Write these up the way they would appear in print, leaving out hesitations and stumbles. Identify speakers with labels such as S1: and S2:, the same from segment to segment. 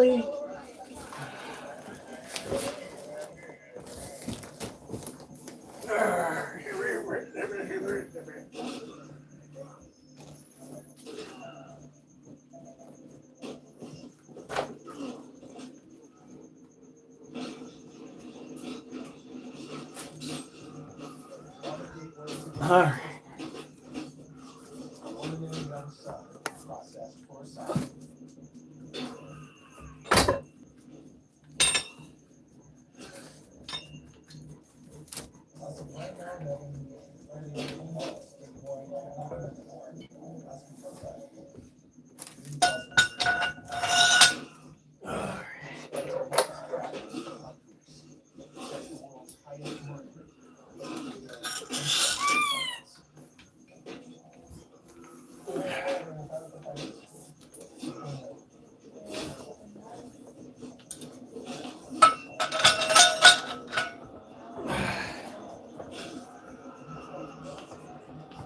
S1: really? All right.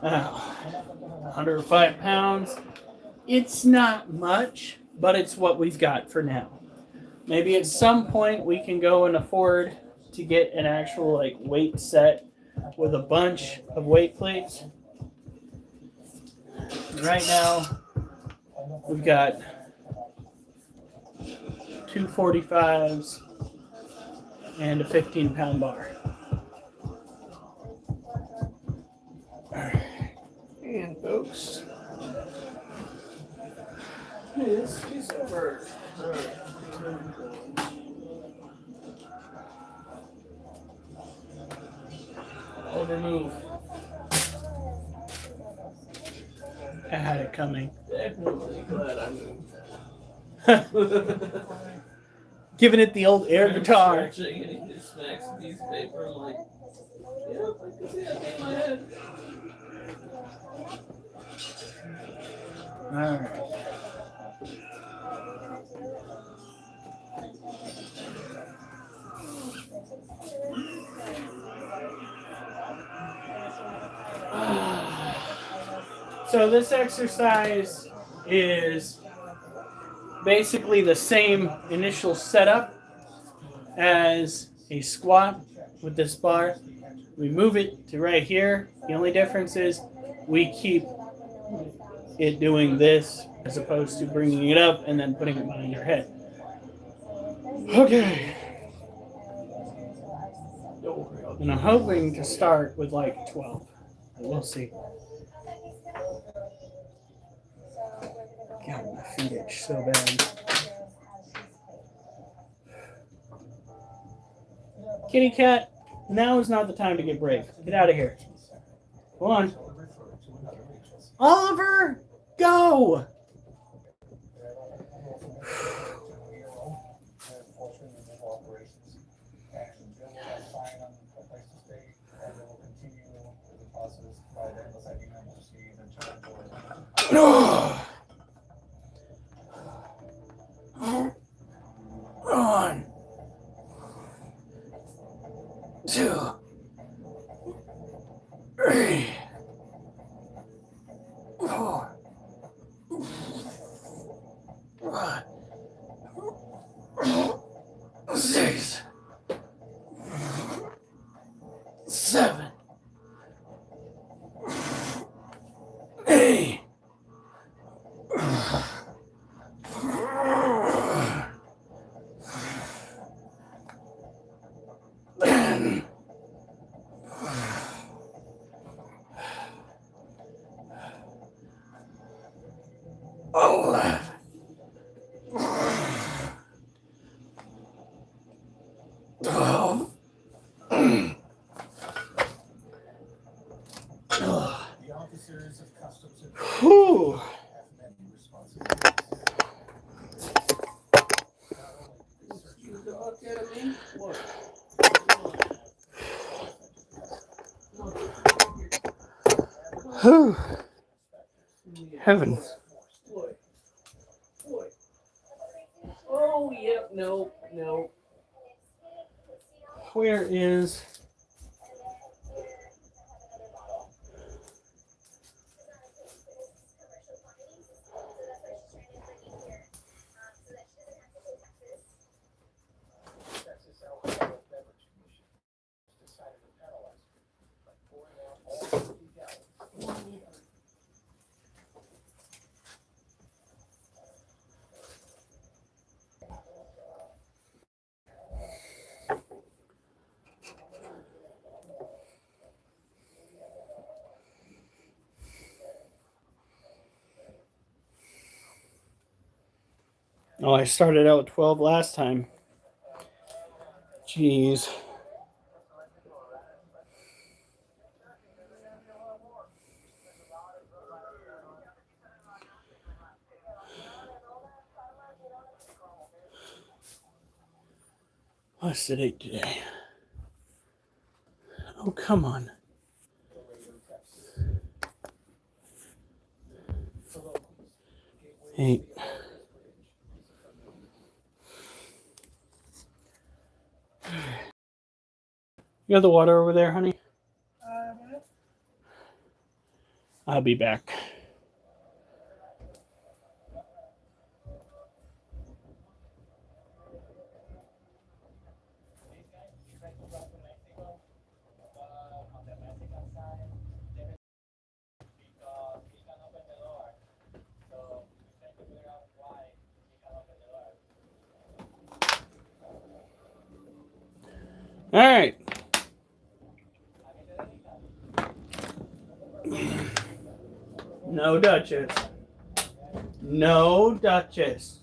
S1: Now, 105 pounds. It's not much, but it's what we've got for now. Maybe at some point we can go and afford to get an actual like weight set with a bunch of weight plates. Right now, we've got 245s and a 15-pound bar. And folks, this is over. Overmove. I had it coming.
S2: Definitely glad I moved.
S1: Giving it the old air guitar.
S2: Stretching and he just smacks a piece of paper. I'm like, yeah, I can see that in my head.
S1: Alright. So this exercise is basically the same initial setup as a squat with this bar. We move it to right here. The only difference is we keep it doing this as opposed to bringing it up and then putting it behind your head. Okay. And I'm hoping to start with like 12. We'll see. God, my feet itch so bad. Kitty cat, now is not the time to get brave. Get out of here. Come on. Oliver, go! One, two, three, four, five, 6, 7, 8. Whew. Whew. Heavens.
S2: Oh, yep, no.
S1: Where is... Oh, I started out 12 last time. Jeez. What's the date today? Oh, come on. 8. You got the water over there, honey? I'll be back. All right. No Duchess. No Duchess.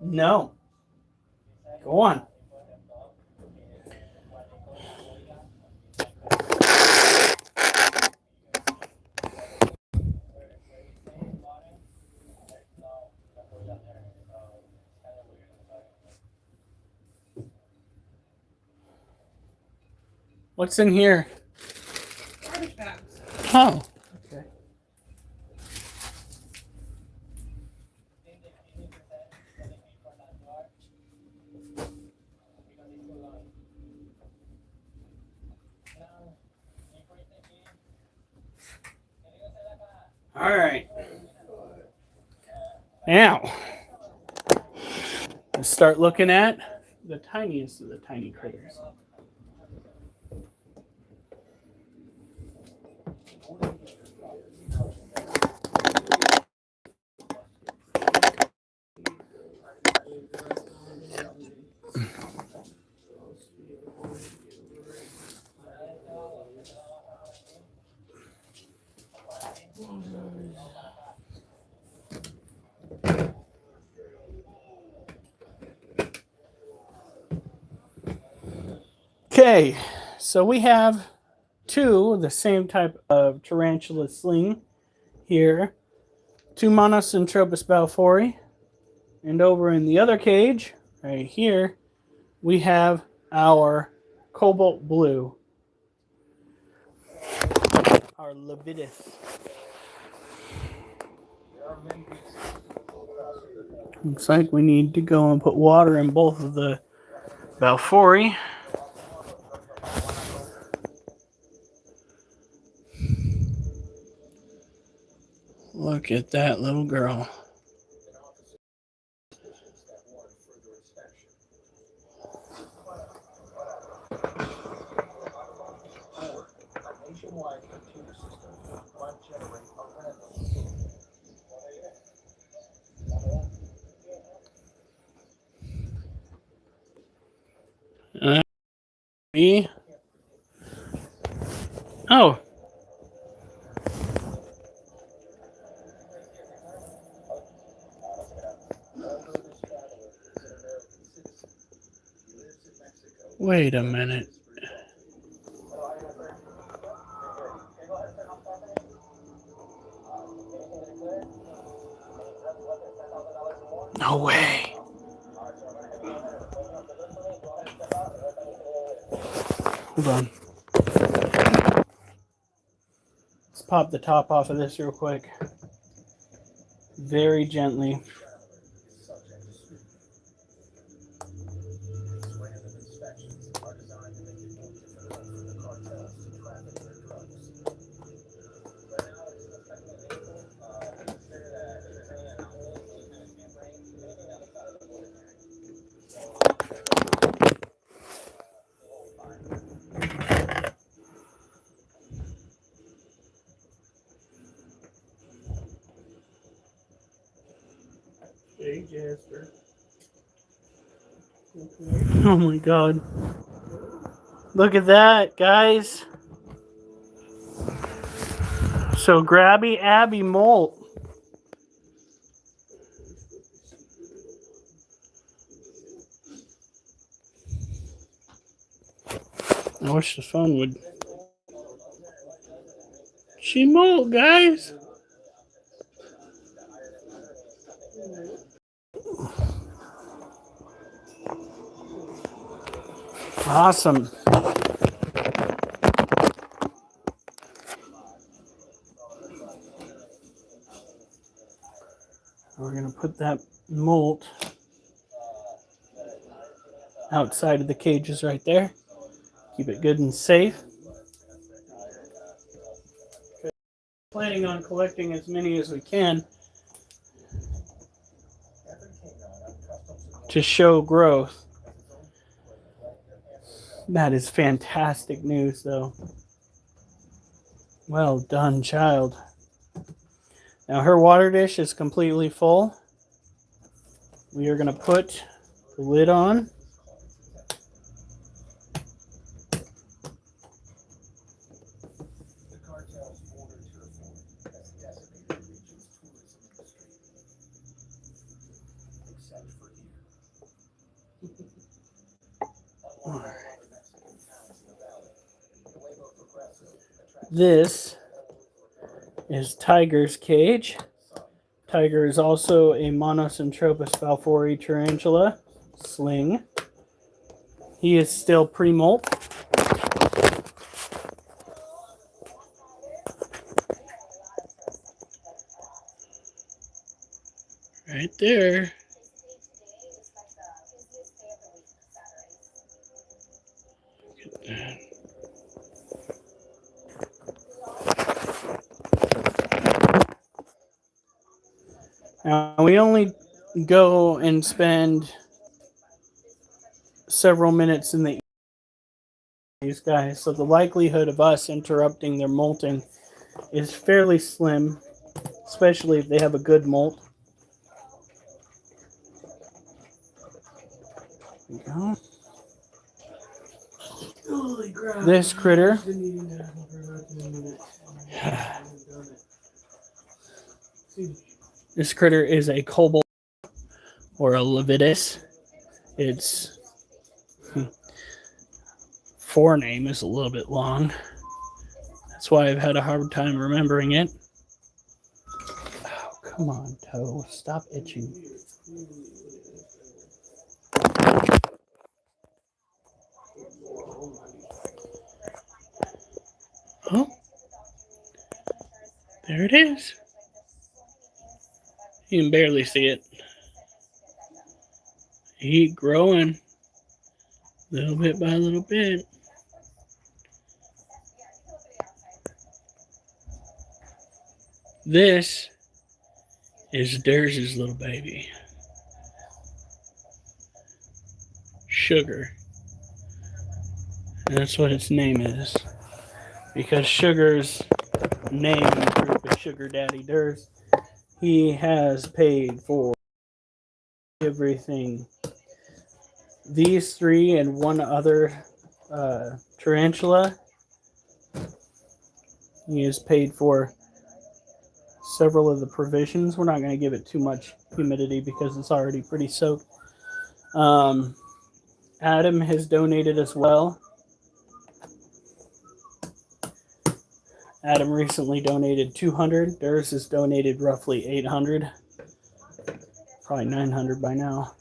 S1: No. Go on. What's in here?
S3: Garbage bags.
S1: Oh. Okay. All right. Now, let's start looking at the tiniest of the tiny critters. Okay, so we have two of the same type of tarantula sling here. Two Monocentrobus balfouri. And over in the other cage, right here, we have our cobalt blue. Our Levitus. Looks like we need to go and put water in both of the balfouri. Look at that little girl. Me? Oh. Wait a minute. No way. Hold on. Let's pop the top off of this real quick. Very gently.
S2: Hey, Jasper.
S1: Oh my god. Look at that, guys. So grabby Abby molt. I wish the phone would. She molt, guys. Awesome. We're going to put that molt outside of the cages right there. Keep it good and safe. Planning on collecting as many as we can to show growth. That is fantastic news, though. Well done, child. Now her water dish is completely full. We are going to put the lid on. This is Tiger's cage. Tiger is also a Monosyntropus falfori tarantula sling. He is still pre-molt. Right there. Look at that. Now, we only go and spend several minutes in these guys, so the likelihood of us interrupting their molting is fairly slim, especially if they have a good molt. There we go.
S3: Holy crap.
S1: This critter This critter is a cobalt or a levitus. Its forename is a little bit long. That's why I've had a hard time remembering it. Oh, come on, toe. Stop itching. Oh, there it is. You can barely see it. Heat growing little bit by little bit. This is Durs's little baby. Sugar. And that's what its name is. Because Sugar's name in the group is Sugar Daddy Durs. He has paid for everything. These three and one other tarantula. He has paid for several of the provisions. We're not going to give it too much humidity because it's already pretty soaked. Adam has donated as well. Adam recently donated 200. Durs has donated roughly 800. Probably 900 by now.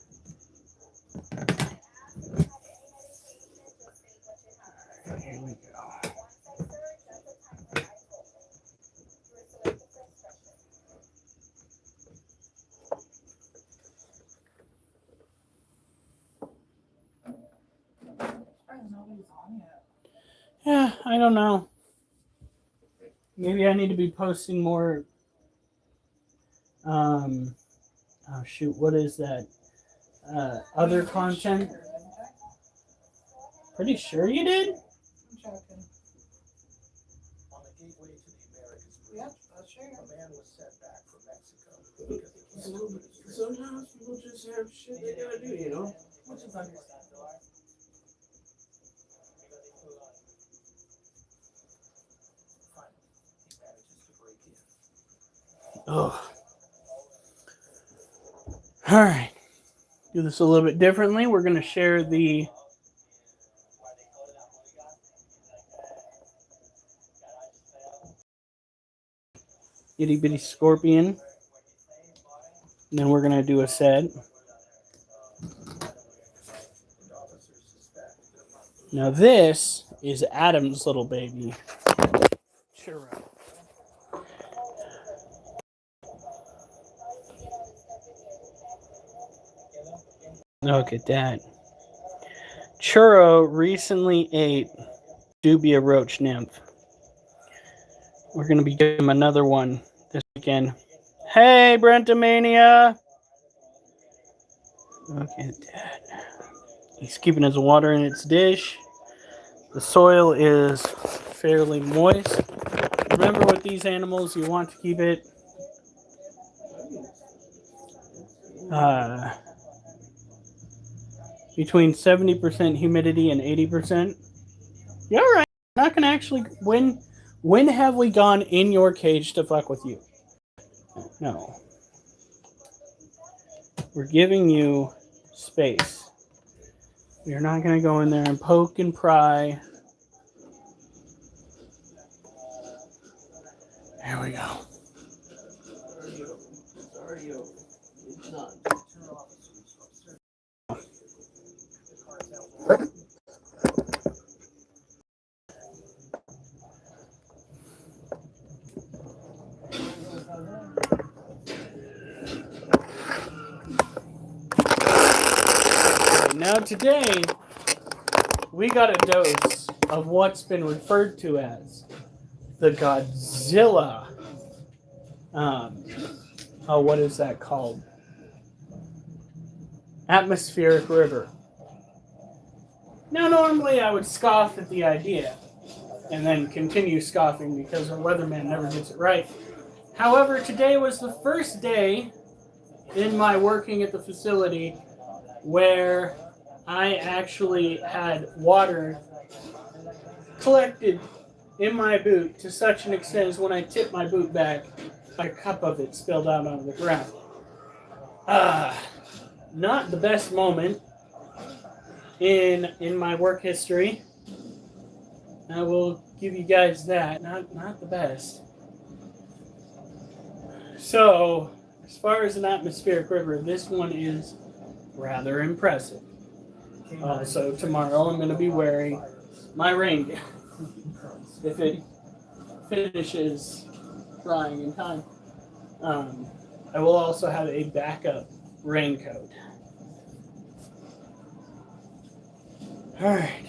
S1: Here we go. Yeah, I don't know. Maybe I need to be posting more. Oh shoot, what is that? Other content? Pretty sure you did?
S3: I'm joking.
S4: On the gateway to the Americas,
S3: Yep, that's true.
S4: a man was sent back from Mexico because he can't open his drink.
S2: Sometimes people just have shit they gotta do, you know?
S3: Which is understandable.
S4: Finally, he manages to break in.
S1: Oh. All right. Do this a little bit differently. We're going to share the itty bitty scorpion. And then we're gonna do a set. Now this is Adam's little baby, Churro. Look at that. Churro recently ate dubia roach nymph. We're gonna be giving him another one this weekend. Hey, Brentamania! Look at that. He's keeping his water in its dish. The soil is fairly moist. Remember, with these animals, you want to keep it between 70% humidity and 80%. You're all right. I'm not gonna actually. When have we gone in your cage to fuck with you? No. We're giving you space. You're not gonna go in there and poke and pry. There we go.
S2: Sorry, it's not.
S1: Now today, we got a dose of what's been referred to as the Godzilla. What is that called? Atmospheric river. Now, normally I would scoff at the idea and then continue scoffing because our weatherman never gets it right. However, today was the first day in my working at the facility where I actually had water collected in my boot to such an extent as when I tipped my boot back, a cup of it spilled out onto the ground. Not the best moment in my work history. I will give you guys that. Not the best. So, as far as an atmospheric river, this one is rather impressive. So tomorrow I'm going to be wearing my rain gear if it finishes drying in time. I will also have a backup raincoat. All right.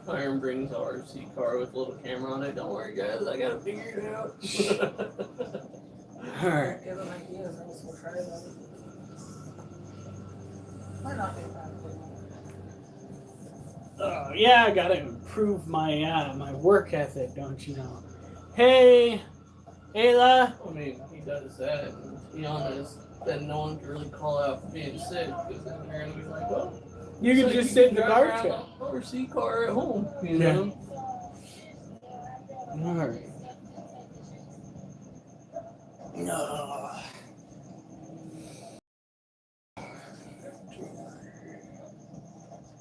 S2: Iron brings a RC car with a little camera on it. Don't worry, guys. I got to figure it out.
S1: All right.
S3: Give them ideas. I guess we'll try them. Might not be bad.
S1: Yeah, I gotta improve my my work ethic, don't you know? Hey, Ayla.
S2: I mean, he does that. And to be honest, then no one can really call out for being sick because then they're gonna be like, well,
S1: You can
S2: so
S1: just sit in the
S2: drive
S1: car
S2: around
S1: chair.
S2: the RC car at home, you
S1: Yeah.
S2: know?
S1: All right. No.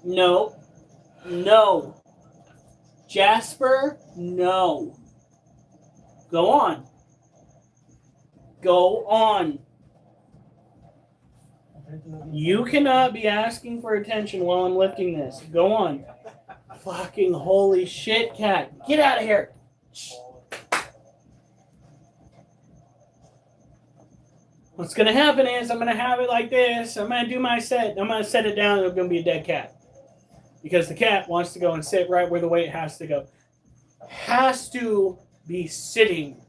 S1: No. No. Jasper, no. Go on. Go on. You cannot be asking for attention while I'm lifting this. Go on. Fucking holy shit, cat. Get out of here. What's going to happen is I'm going to have it like this. I'm going to do my set. I'm going to set it down and it's going to be a dead cat. Because the cat wants to go and sit right where the weight has to go. Has to be sitting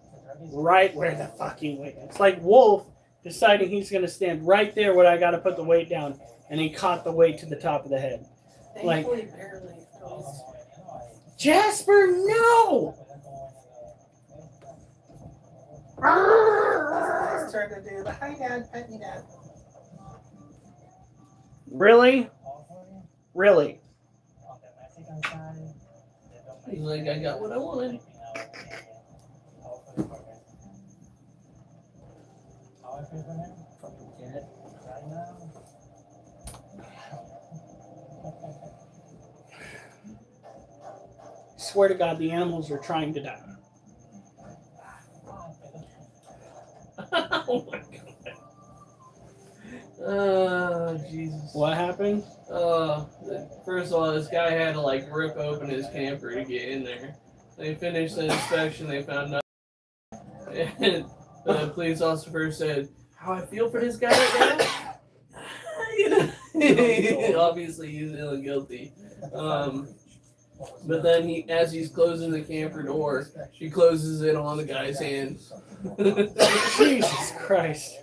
S1: right where the fucking weight is. It's like Wolf deciding he's going to stand right there where I got to put the weight down. And he caught the weight to the top of the head. Like,
S3: Thankfully, barely.
S1: Jasper, no!
S3: It's turn to do the hi, Dad, pet me, Dad.
S1: Really? Really?
S2: He's like, I got what I wanted. Fucking cat.
S1: swear to God, the animals are trying to die.
S2: Oh my god. Oh, Jesus.
S1: What happened?
S2: First of all, this guy had to like rip open his camper to get in there. They finished the inspection, they found nothing. And the police officer first said, "How I feel for this guy right now?" You know, obviously he's ill and guilty. But then as he's closing the camper door, he closes it on the guy's hands.
S1: Jesus Christ.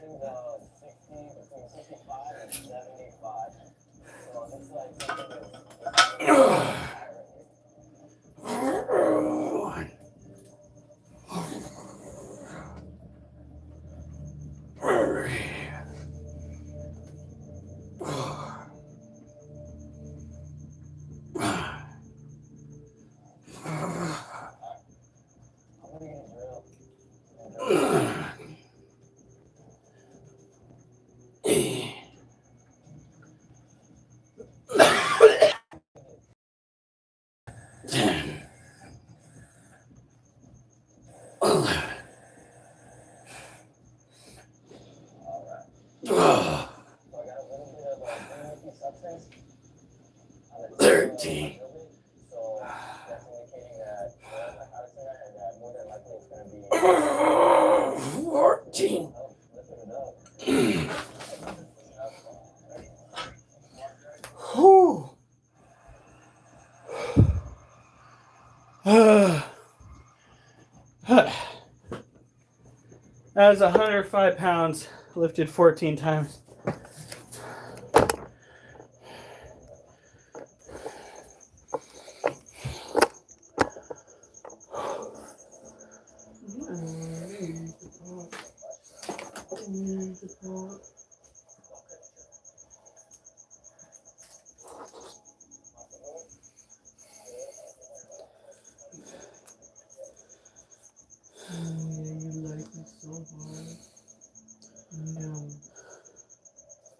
S1: That was 105 pounds, lifted 14 times.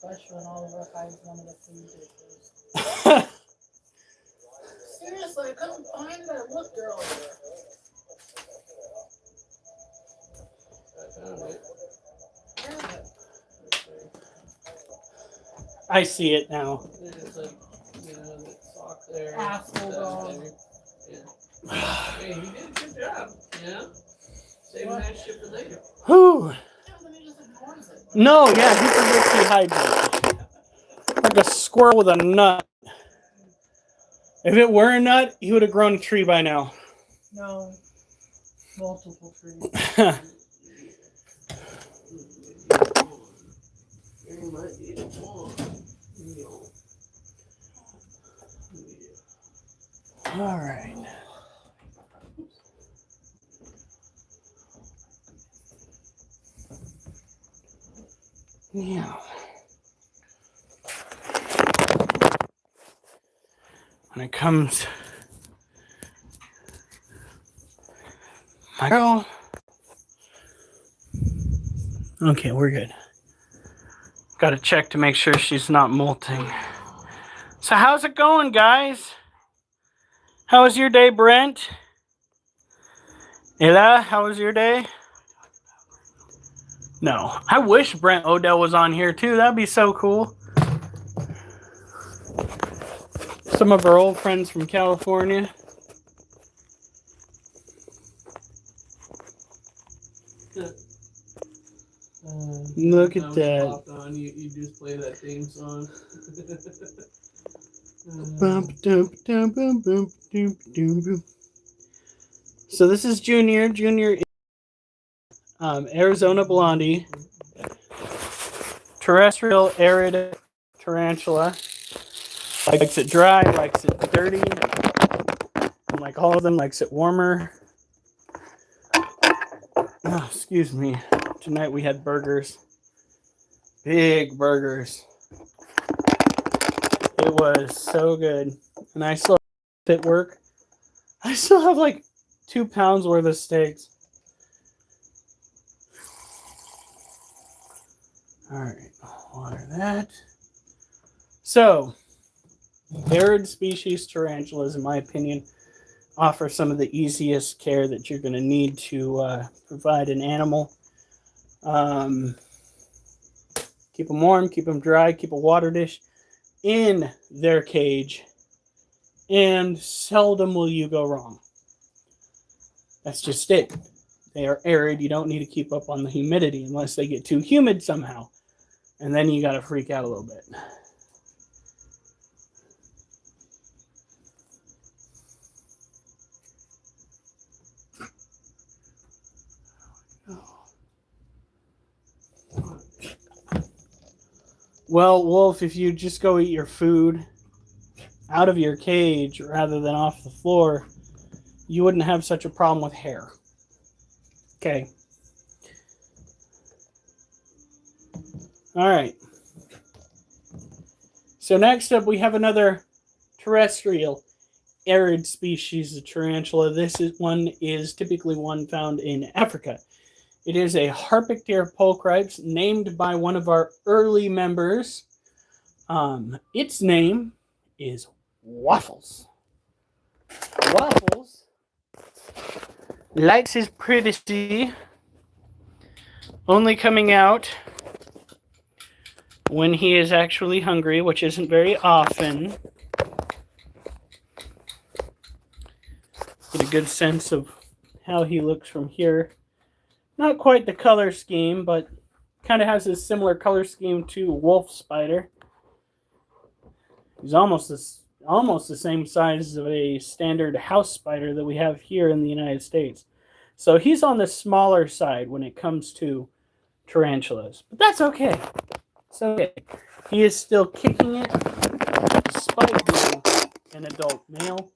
S3: Especially when all of our guys wanted to food dishes. Seriously, I couldn't find that. Look, they're all there. Yeah.
S1: I see it now.
S2: It's like, you know, the sock there.
S3: Asshole dog.
S2: Yeah. Hey, you did a good job, you know? Saving that shit for later.
S1: Whew.
S3: Yeah, then he just ignores it.
S1: No, yeah, he forgets dehydrated. Like a squirrel with a nut. If it were a nut, he would have grown a tree by now.
S3: No. Multiple trees.
S1: All right. Yeah. When it comes, my girl. Okay, we're good. Got to check to make sure she's not molting. So how's it going, guys? How was your day, Brent? Ella, how was your day? No. I wish Brent Odell was on here too. That'd be so cool. Some of our old friends from California. Look at that.
S2: On, you just play that theme song.
S1: So this is Junior. Junior is Arizona Blondie. Terrestrial arid tarantula. Likes it dry, likes it dirty. And like all of them, likes it warmer. Oh, excuse me. Tonight we had burgers. Big burgers. It was so good. And I still have at work. I still have like 2 pounds worth of steaks. Alright, water that. So, arid species tarantulas, in my opinion, offer some of the easiest care that you're going to need to provide an animal. Keep them warm, keep them dry, keep a water dish in their cage, and seldom will you go wrong. That's just it. They are arid. You don't need to keep up on the humidity unless they get too humid somehow. And then you got to freak out a little bit. Well, Wolf, if you just go eat your food out of your cage rather than off the floor, you wouldn't have such a problem with hair. Okay. All right. So next up, we have another terrestrial arid species of tarantula. This is typically one found in Africa. It is a Harpicter pulchripes named by one of our early members. Its name is Waffles. Waffles likes his privacy, only coming out when he is actually hungry, which isn't very often. Get a good sense of how he looks from here. Not quite the color scheme, but kind of has a similar color scheme to wolf spider. He's almost the same size of a standard house spider that we have here in the United States. So he's on the smaller side when it comes to tarantulas. But that's okay. It's okay. He is still kicking it despite being an adult male.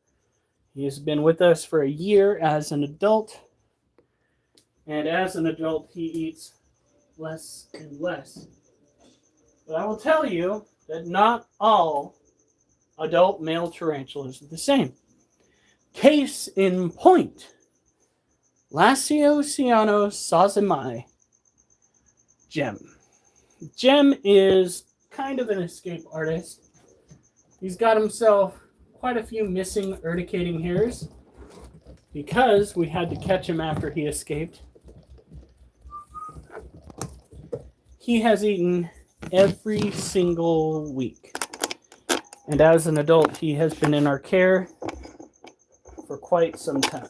S1: He has been with us for a year as an adult. And as an adult, he eats less and less. But I will tell you that not all adult male tarantulas are the same. Case in point, Lasiociano sazimai, Gem. Gem is kind of an escape artist. He's got himself quite a few missing urticating hairs because we had to catch him after he escaped. He has eaten every single week. And as an adult, he has been in our care for quite some time.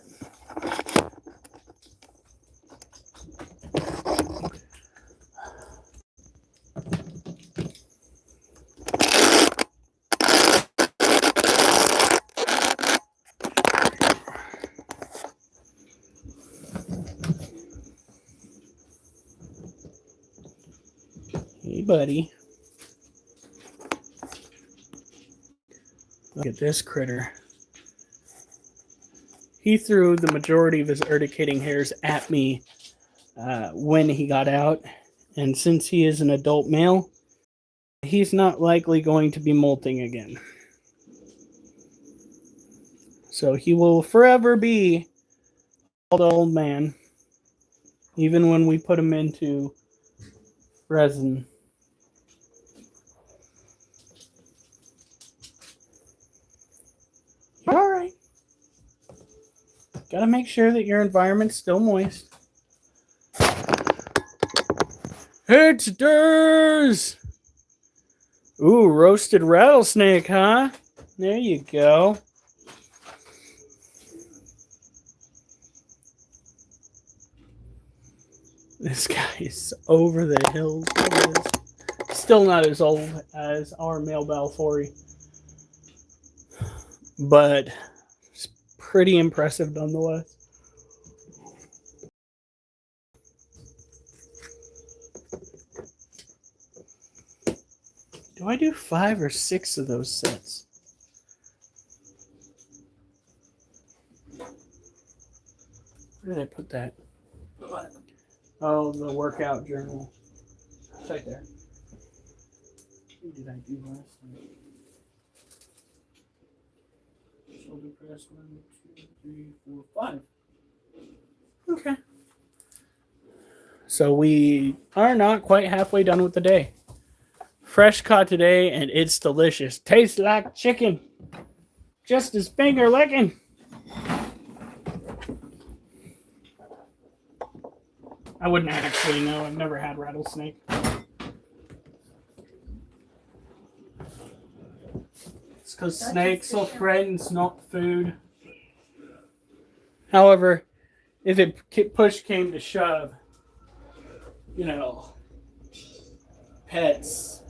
S1: Hey, buddy. Look at this critter. He threw the majority of his urticating hairs at me when he got out. And since he is an adult male, he's not likely going to be molting again. So he will forever be an old man, even when we put him into resin. All right. Gotta make sure that your environment's still moist. Headsters! Ooh, roasted rattlesnake, huh? There you go. This guy is over the hills. Still not as old as our male Balfouri, but it's pretty impressive nonetheless. Do I do 5 or 6 of those sets? Where did I put that? Oh, the workout journal. It's right there. What did I do last night? Shoulder press 1, 2, 3, 4, 5. Okay. So we are not quite halfway done with the day. Fresh caught today, and it's delicious. Tastes like chicken. Just as finger licking. I wouldn't actually know. I've never had rattlesnake. It's because snakes are friends, not food. However, if push came to shove, you know, pets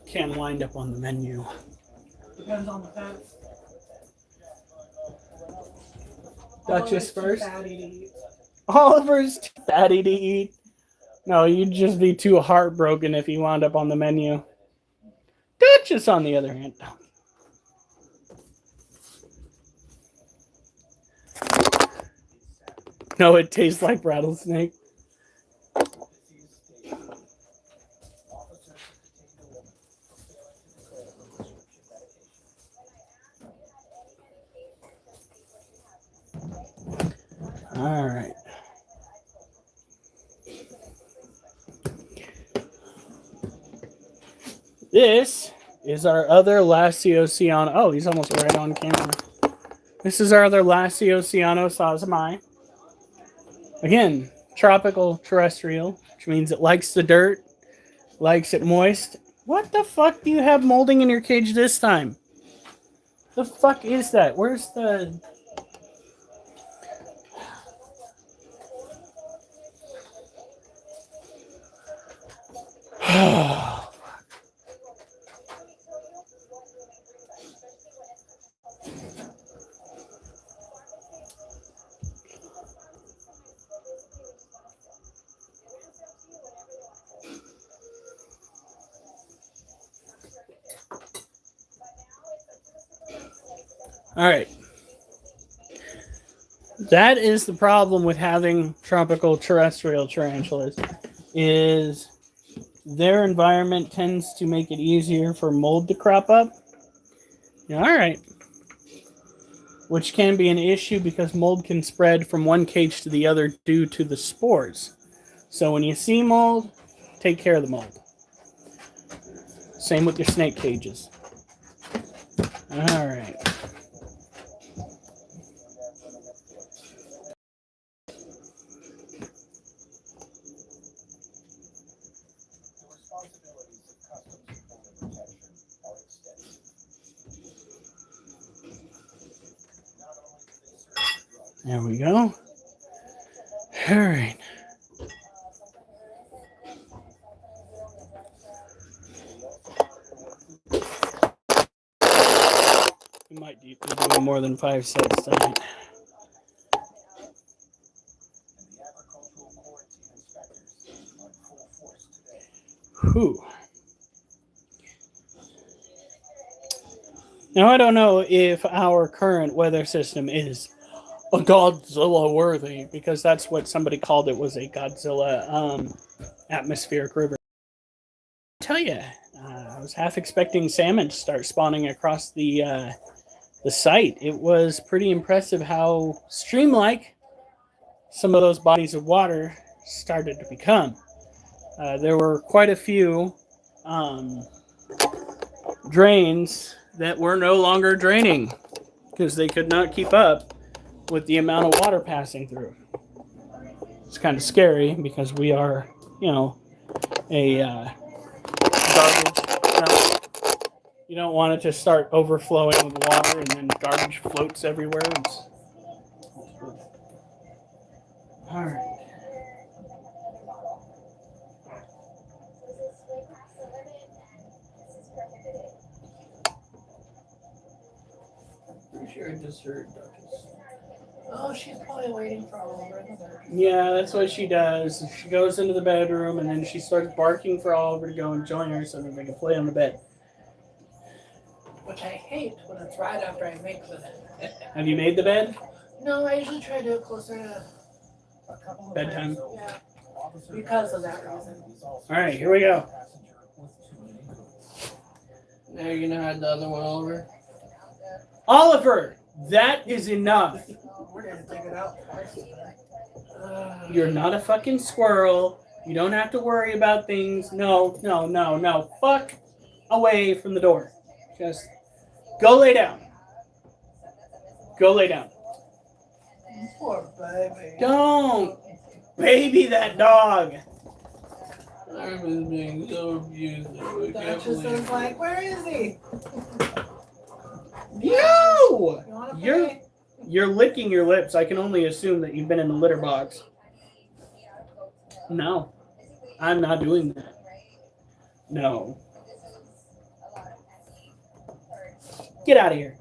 S1: can wind up on the menu.
S3: Depends on the pet.
S1: Duchess first.
S3: Fatty to eat.
S1: Oliver's too fatty to eat. No, you'd just be too heartbroken if he wound up on the menu. Duchess, on the other hand. No, it tastes like rattlesnake. All right. This is our other Lacioceano. Oh, he's almost right on camera. This is our other Lacioceano sazamai. Again, tropical terrestrial, which means it likes the dirt, likes it moist. What the fuck do you have molding in your cage this time? The fuck is that? Where's the... All right. That is the problem with having tropical terrestrial tarantulas, is their environment tends to make it easier for mold to crop up. All right. Which can be an issue because mold can spread from one cage to the other due to the spores. So when you see mold, take care of the mold. Same with your snake cages. All right. There we go. All right. We might be doing more than 5 sets tonight. Whew. Now, I don't know if our current weather system is a Godzilla worthy, because that's what somebody called it, was a Godzilla atmospheric river. I tell you, I was half expecting salmon to start spawning across the site. It was pretty impressive how stream-like some of those bodies of water started to become. There were quite a few drains that were no longer draining because they could not keep up with the amount of water passing through. It's kind of scary because we are, you know, a garbage. You don't want it to start overflowing with water and then garbage floats everywhere. All right.
S2: Pretty sure I just heard Duchess.
S3: Oh, she's probably waiting for Oliver in the bedroom.
S1: Yeah, that's what she does. She goes into the bedroom and then she starts barking for Oliver to go and join her so that they can play on the bed.
S3: Which I hate when it's right after I make the bed.
S1: Have you made the bed?
S3: No, I usually try to do it closer to
S1: Bedtime?
S3: yeah, because of that reason.
S1: All right, here we go.
S2: Now you're gonna hide the other one over.
S1: Oliver, that is enough.
S3: We're gonna take it out.
S1: You're not a fucking squirrel. You don't have to worry about things. No, no, no, no. Fuck away from the door. Just go lay down. Go lay down.
S3: Poor baby.
S1: Don't. baby that dog.
S2: Armin's being so abusive. I can't
S3: Duchess
S2: believe
S3: is
S2: it.
S3: like, where is he?
S1: Yo!
S3: You want to
S1: You're you're licking your lips. I can only assume that you've been in the litter box. No, I'm not doing that. No. Get out of here.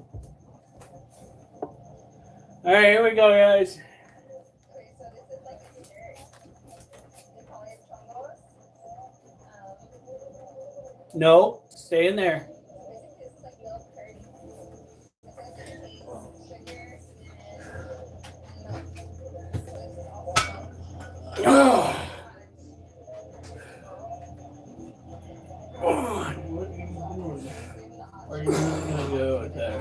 S1: All right, here we go, guys. No, stay in there.
S2: What are you doing? Are you really gonna go attack?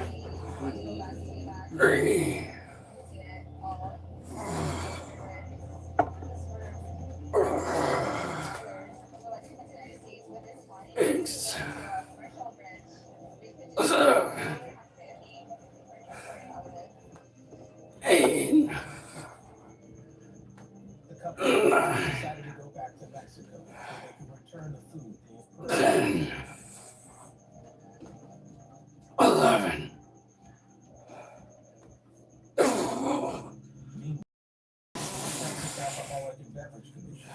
S1: Thanks. And
S4: The couple decided to go back to Mexico so they can return the food they had purchased.
S1: 11.
S4: Texas Alcoholic and Beverage Commission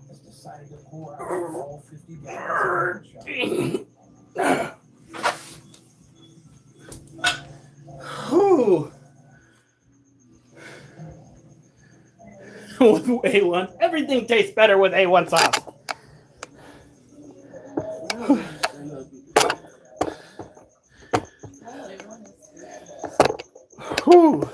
S4: has decided to pour out all 50 gallons of moonshine.
S1: Whew. With A1, everything tastes better with A1 sauce. Whew.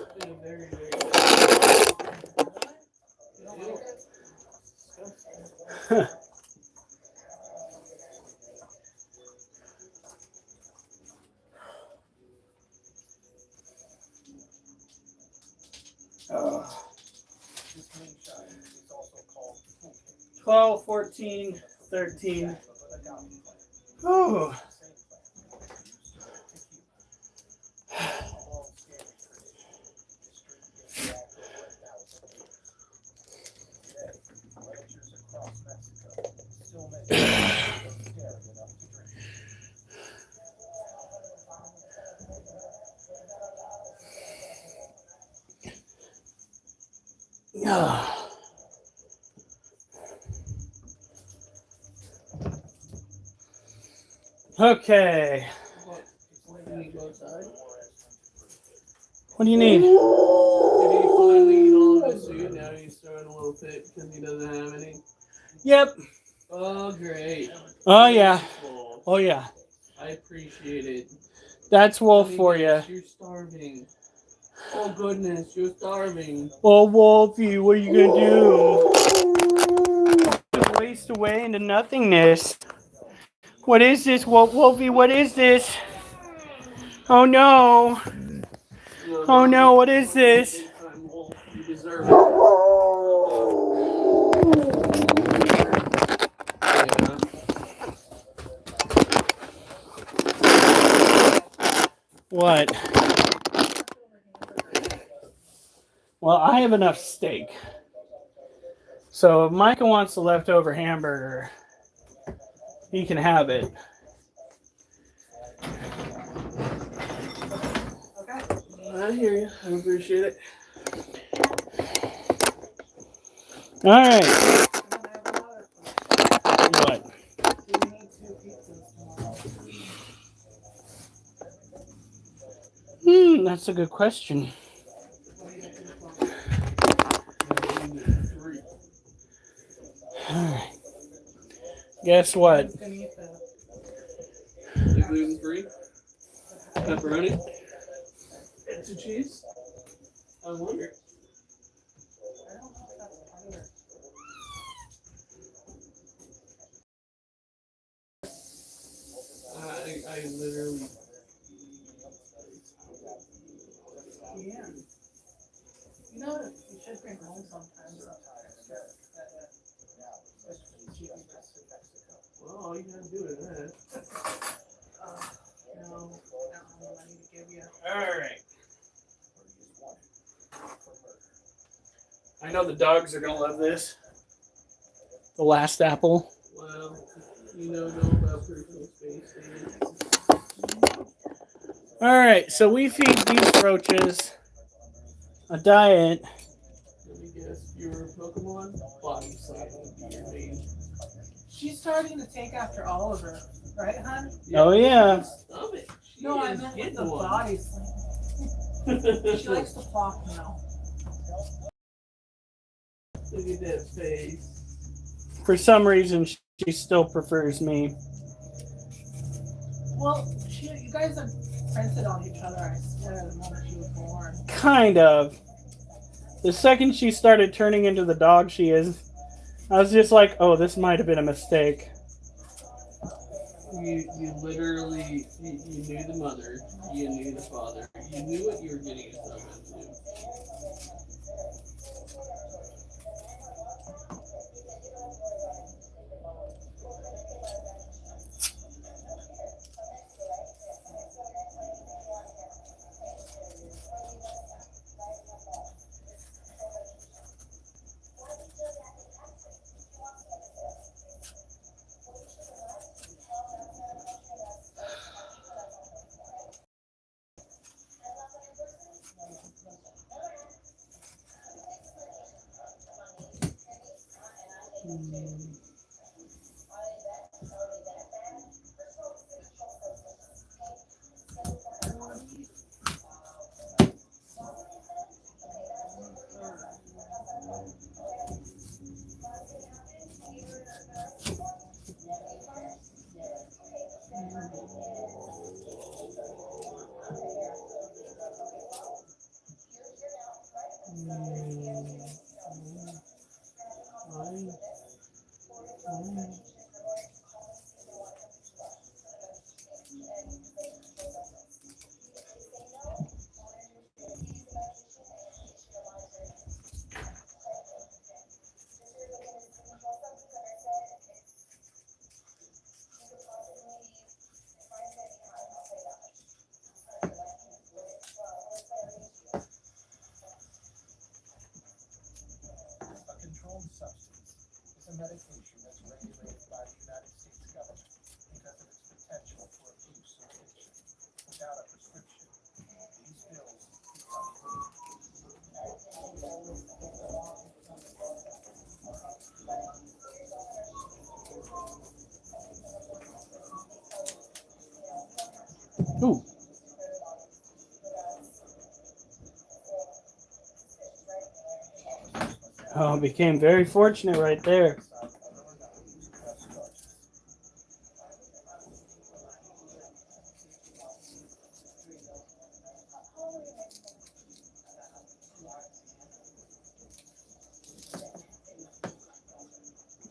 S4: This moonshine is also called
S1: 12, 14, 13. Oh. Okay. What do you need?
S2: Did he finally eat all of his food? Now he's throwing a little fit because he doesn't have any.
S1: Yep.
S2: Oh, great.
S1: Oh, yeah.
S2: Wolf.
S1: Oh, yeah.
S2: I appreciate it.
S1: That's Wolf
S2: Honey,
S1: for you.
S2: yes, you're starving. Oh, goodness, you're starving.
S1: Oh, Wolfie, what are you going to do? Just waste away into nothingness. What is this, Wolfie? What is this? Oh, no. Oh, no, what is this?
S2: Big time wolf. You deserve it. Yeah.
S1: What? Well, I have enough steak. So if Micah wants the leftover hamburger, he can have it.
S2: I hear you. I appreciate it.
S1: All right. What? That's a good question. All right. Guess what?
S2: Gluten free? Pepperoni? Extra cheese? I wonder. I literally.
S3: Yeah. You know, you should bring home sometimes.
S2: Well, all you gotta do is that.
S3: No, I don't have the money to give you.
S1: All right. I know the dogs are gonna love this. The last apple.
S2: Well, you know about personal space.
S1: Alright, so we feed these roaches a diet.
S2: Let me guess, your Pokemon body slam would be your main.
S3: She's starting to take after Oliver, right, hon?
S1: Oh, yeah.
S2: Stop it. She
S3: No, I
S2: is
S3: meant with
S2: getting
S3: the
S2: one.
S3: body slam. She likes to flock now.
S2: Look at that face.
S1: For some reason, she still prefers me.
S3: Well, you guys have printed on each other, I swear, the moment she was born.
S1: Kind of. The second she started turning into the dog she is, I was just like, oh, this might have been a mistake.
S2: You literally, you knew the mother, you knew the father, you knew what you were getting yourself into.
S4: A controlled substance is a medication that's regulated by the United States government because of its potential for abuse or addiction. Without a prescription, these pills become illegal.
S1: Ooh. Oh, became very fortunate right there.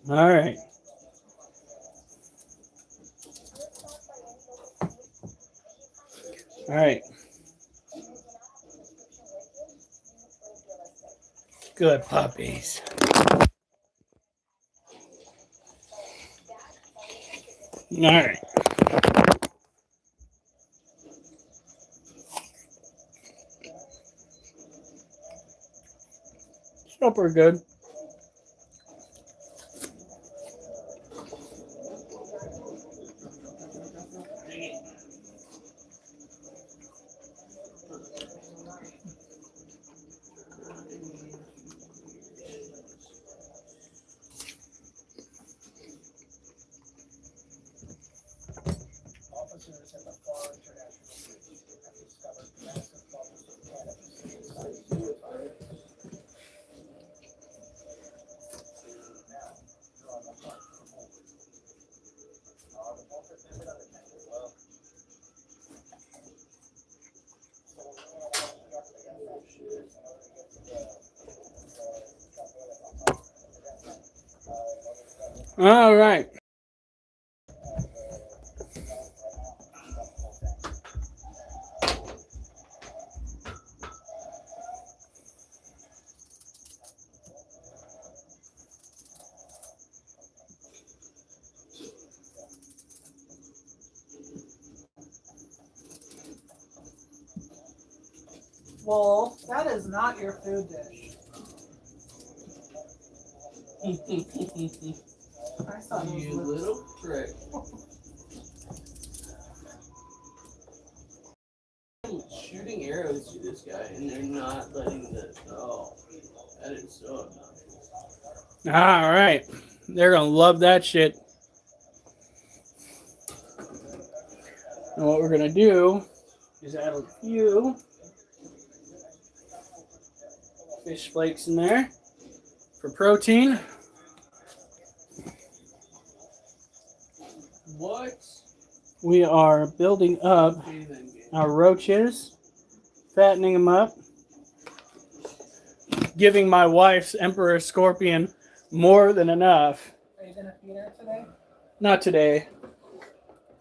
S1: All right. All right. Good puppies. All right. Super good.
S4: Officers at the Far International Bridge have discovered massive bubbles of cannabis inside the fire. Now, they're on the hunt for more.
S1: All right.
S3: Well, that is not your food dish. I saw those
S2: You
S3: lips.
S2: little prick. I'm shooting arrows to this guy, and they're not letting the. Oh, that is so obnoxious.
S1: All right. They're going to love that shit. And what we're going to do is add a few fish flakes in there for protein.
S2: What?
S1: We are building up
S2: Okay, then, game.
S1: our roaches, fattening them up, giving my wife's Emperor Scorpion more than enough.
S3: Are you gonna feed her today?
S1: Not today,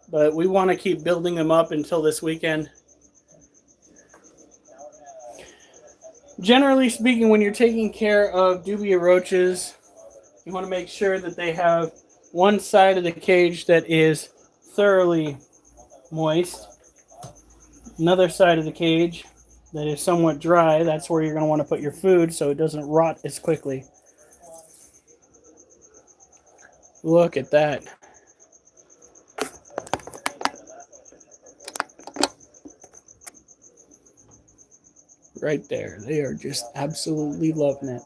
S1: but we want to keep building them up until this weekend. Generally speaking, when you're taking care of dubia roaches, you want to make sure that they have one side of the cage that is thoroughly moist, another side of the cage that is somewhat dry. That's where you're going to want to put your food so it doesn't rot as quickly. Look at that. Right there. They are just absolutely loving it.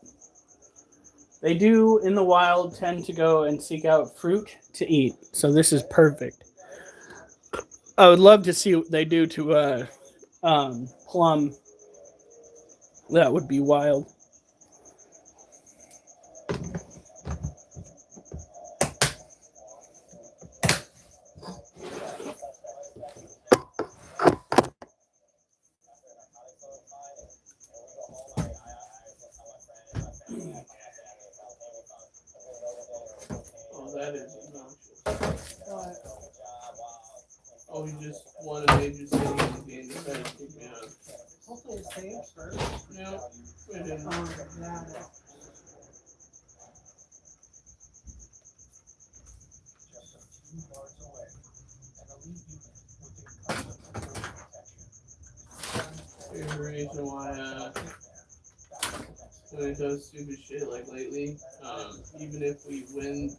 S1: They do, in the wild, tend to go and seek out fruit to eat. So this is perfect. I would love to see what they do to plum. That would be wild.
S2: Oh, that is obnoxious.
S3: What?
S2: Oh, he just wanted a major city at the end of the yeah.
S3: Hopefully it saves first.
S2: No, it didn't.
S3: Yeah.
S4: Just a few yards away, an elite unit within custom protection.
S2: Here's the reason why, when it does stupid shit like lately, even if we win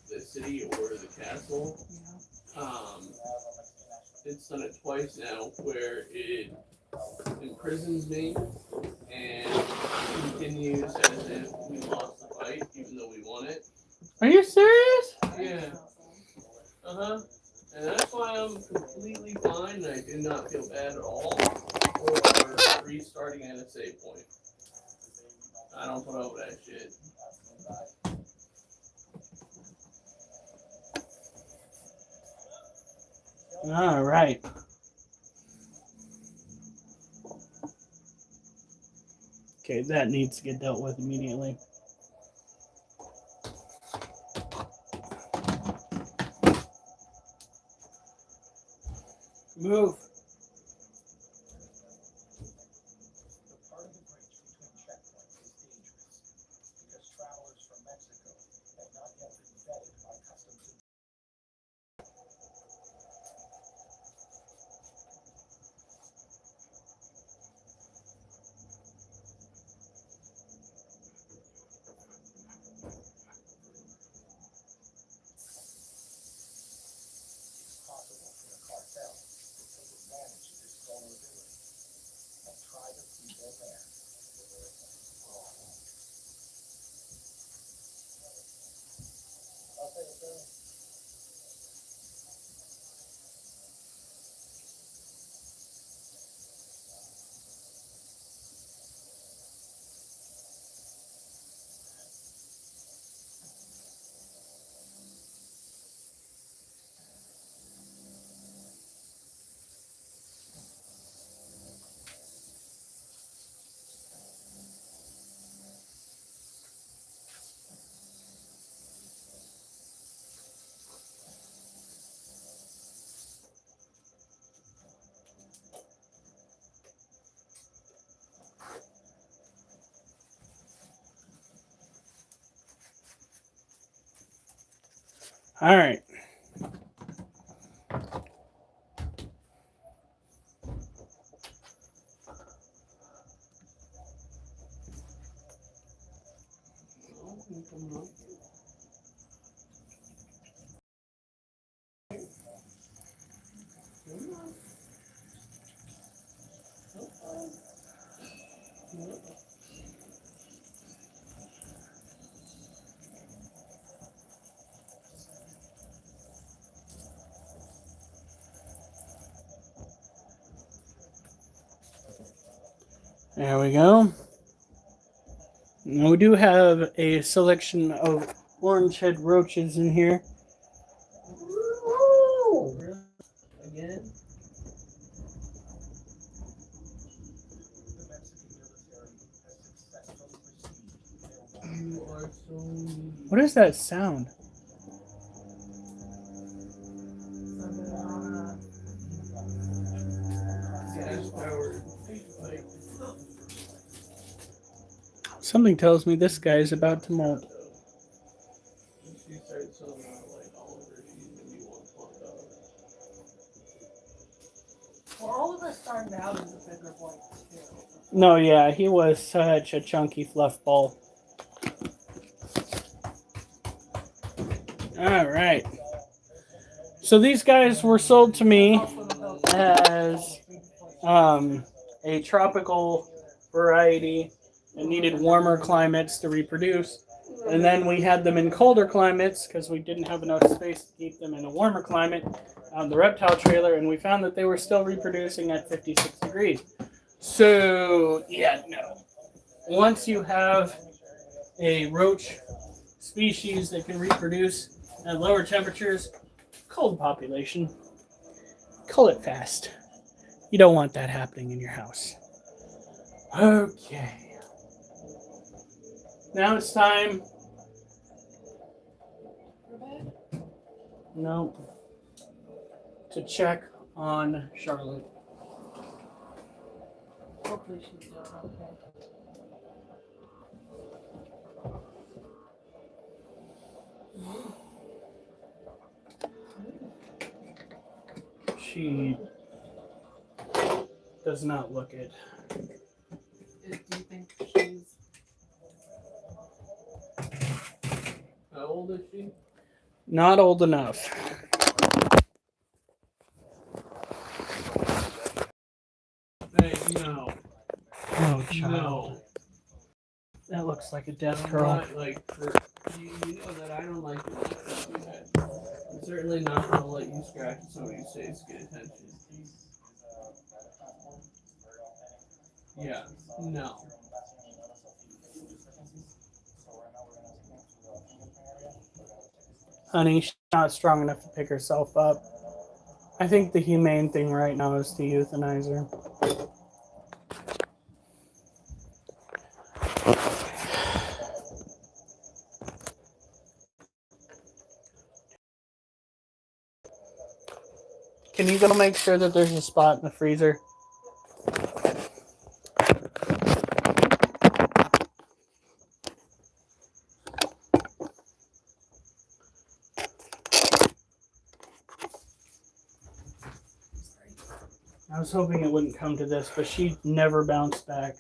S2: the city or the castle, it's done it twice now where it imprisons me and continues as if we lost the fight even though we won it.
S1: Are you serious?
S2: Yeah. Uh-huh. And that's why I'm completely fine and I do not feel bad at all for restarting at a save point. I don't put up with that shit.
S1: All right. Okay, that needs to get dealt with immediately. Move.
S4: The part of the bridge between checkpoints is dangerous because travelers from Mexico have not yet been vetted by customs. It's possible for the cartel to take advantage of this vulnerability and try to feed their man.
S1: All right. There we go. And we do have a selection of orange head roaches in here.
S2: Again?
S4: The Mexican military has successfully received their
S2: You are so mean.
S1: What is that sound?
S3: Something on
S2: Gas powered. Like,
S1: Something tells me this guy is about to molt.
S2: she starts selling out like all over. She's gonna be one plucked up.
S3: well, all of us started out as a bigger boy too.
S1: No, yeah, he was such a chunky fluff ball. All right. So these guys were sold to me as a tropical variety and needed warmer climates to reproduce. And then we had them in colder climates because we didn't have enough space to keep them in a warmer climate on the reptile trailer, and we found that they were still reproducing at 56 degrees. So, yeah, no. Once you have a roach species that can reproduce at lower temperatures, cold population, cull it fast. You don't want that happening in your house. Okay. Now it's time. No. To check on Charlotte.
S3: Hopefully she's doing okay.
S1: She does not look it.
S3: Do you think she's
S2: How old is she?
S1: Not old enough.
S2: Hey, no.
S1: Oh, child.
S2: No.
S1: That looks like a death
S2: I'm
S1: curl.
S2: not, like, you know that I don't like it when it's too bad. I'm certainly not going to let you scratch somebody's face to get attention. Yeah. No.
S1: Honey, she's not strong enough to pick herself up. I think the humane thing right now is to euthanize her. Can you go make sure that there's a spot in the freezer? I was hoping it wouldn't come to this, but she never bounced back.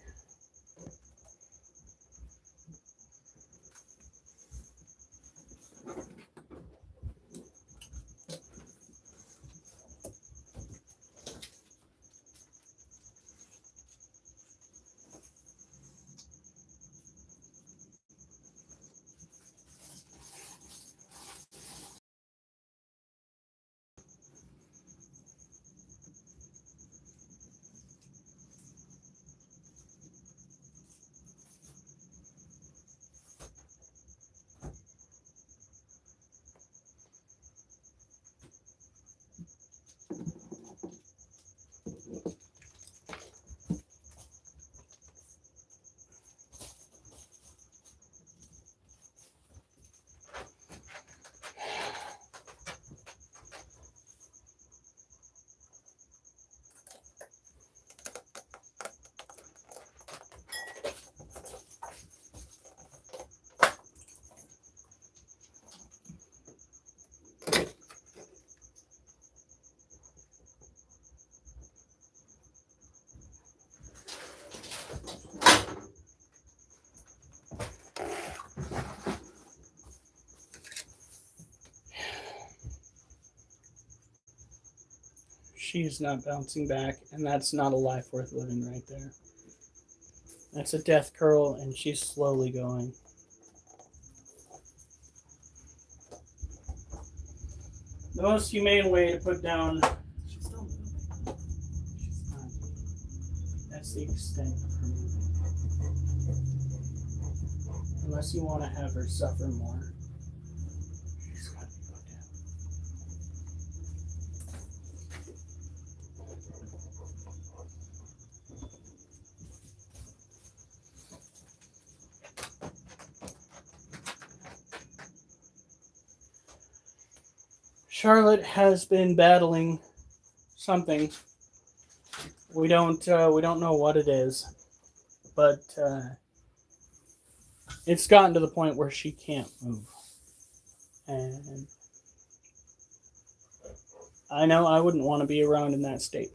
S1: She's not bouncing back, and that's not a life worth living right there. That's a death curl, and she's slowly going. The most humane way to put down...
S3: she's still moving?
S1: She's not. That's the extent of her moving. Unless you want to have her suffer more. She's got to be put down. Charlotte has been battling something. We don't know what it is, but it's gotten to the point where she can't move. And I know I wouldn't want to be around in that state.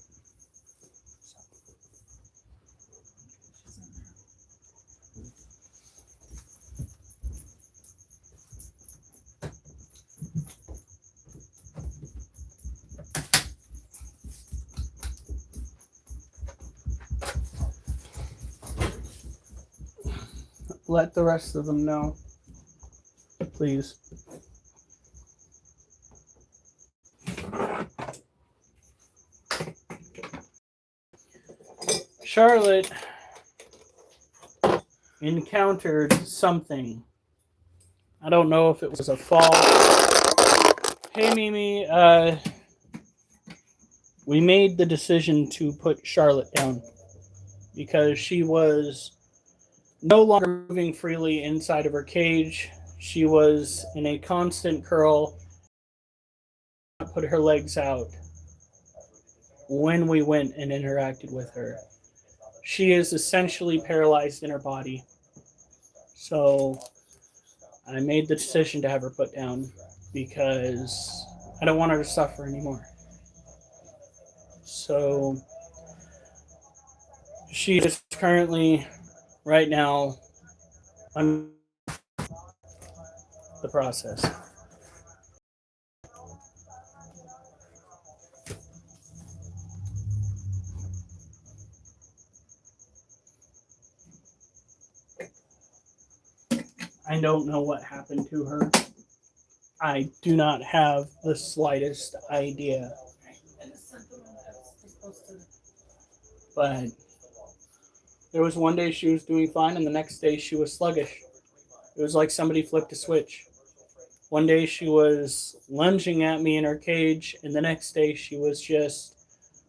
S1: Let the rest of them know, please. Charlotte encountered something. I don't know if it was a fall. Hey, Mimi, we made the decision to put Charlotte down because she was no longer moving freely inside of her cage. She was in a constant curl, put her legs out when we went and interacted with her. She is essentially paralyzed in her body. So I made the decision to have her put down because I don't want her to suffer anymore. So she is currently, right now, on the process. I don't know what happened to her. I do not have the slightest idea. But there was one day she was doing fine, and the next day she was sluggish. It was like somebody flipped a switch. One day she was lunging at me in her cage, and the next day she was just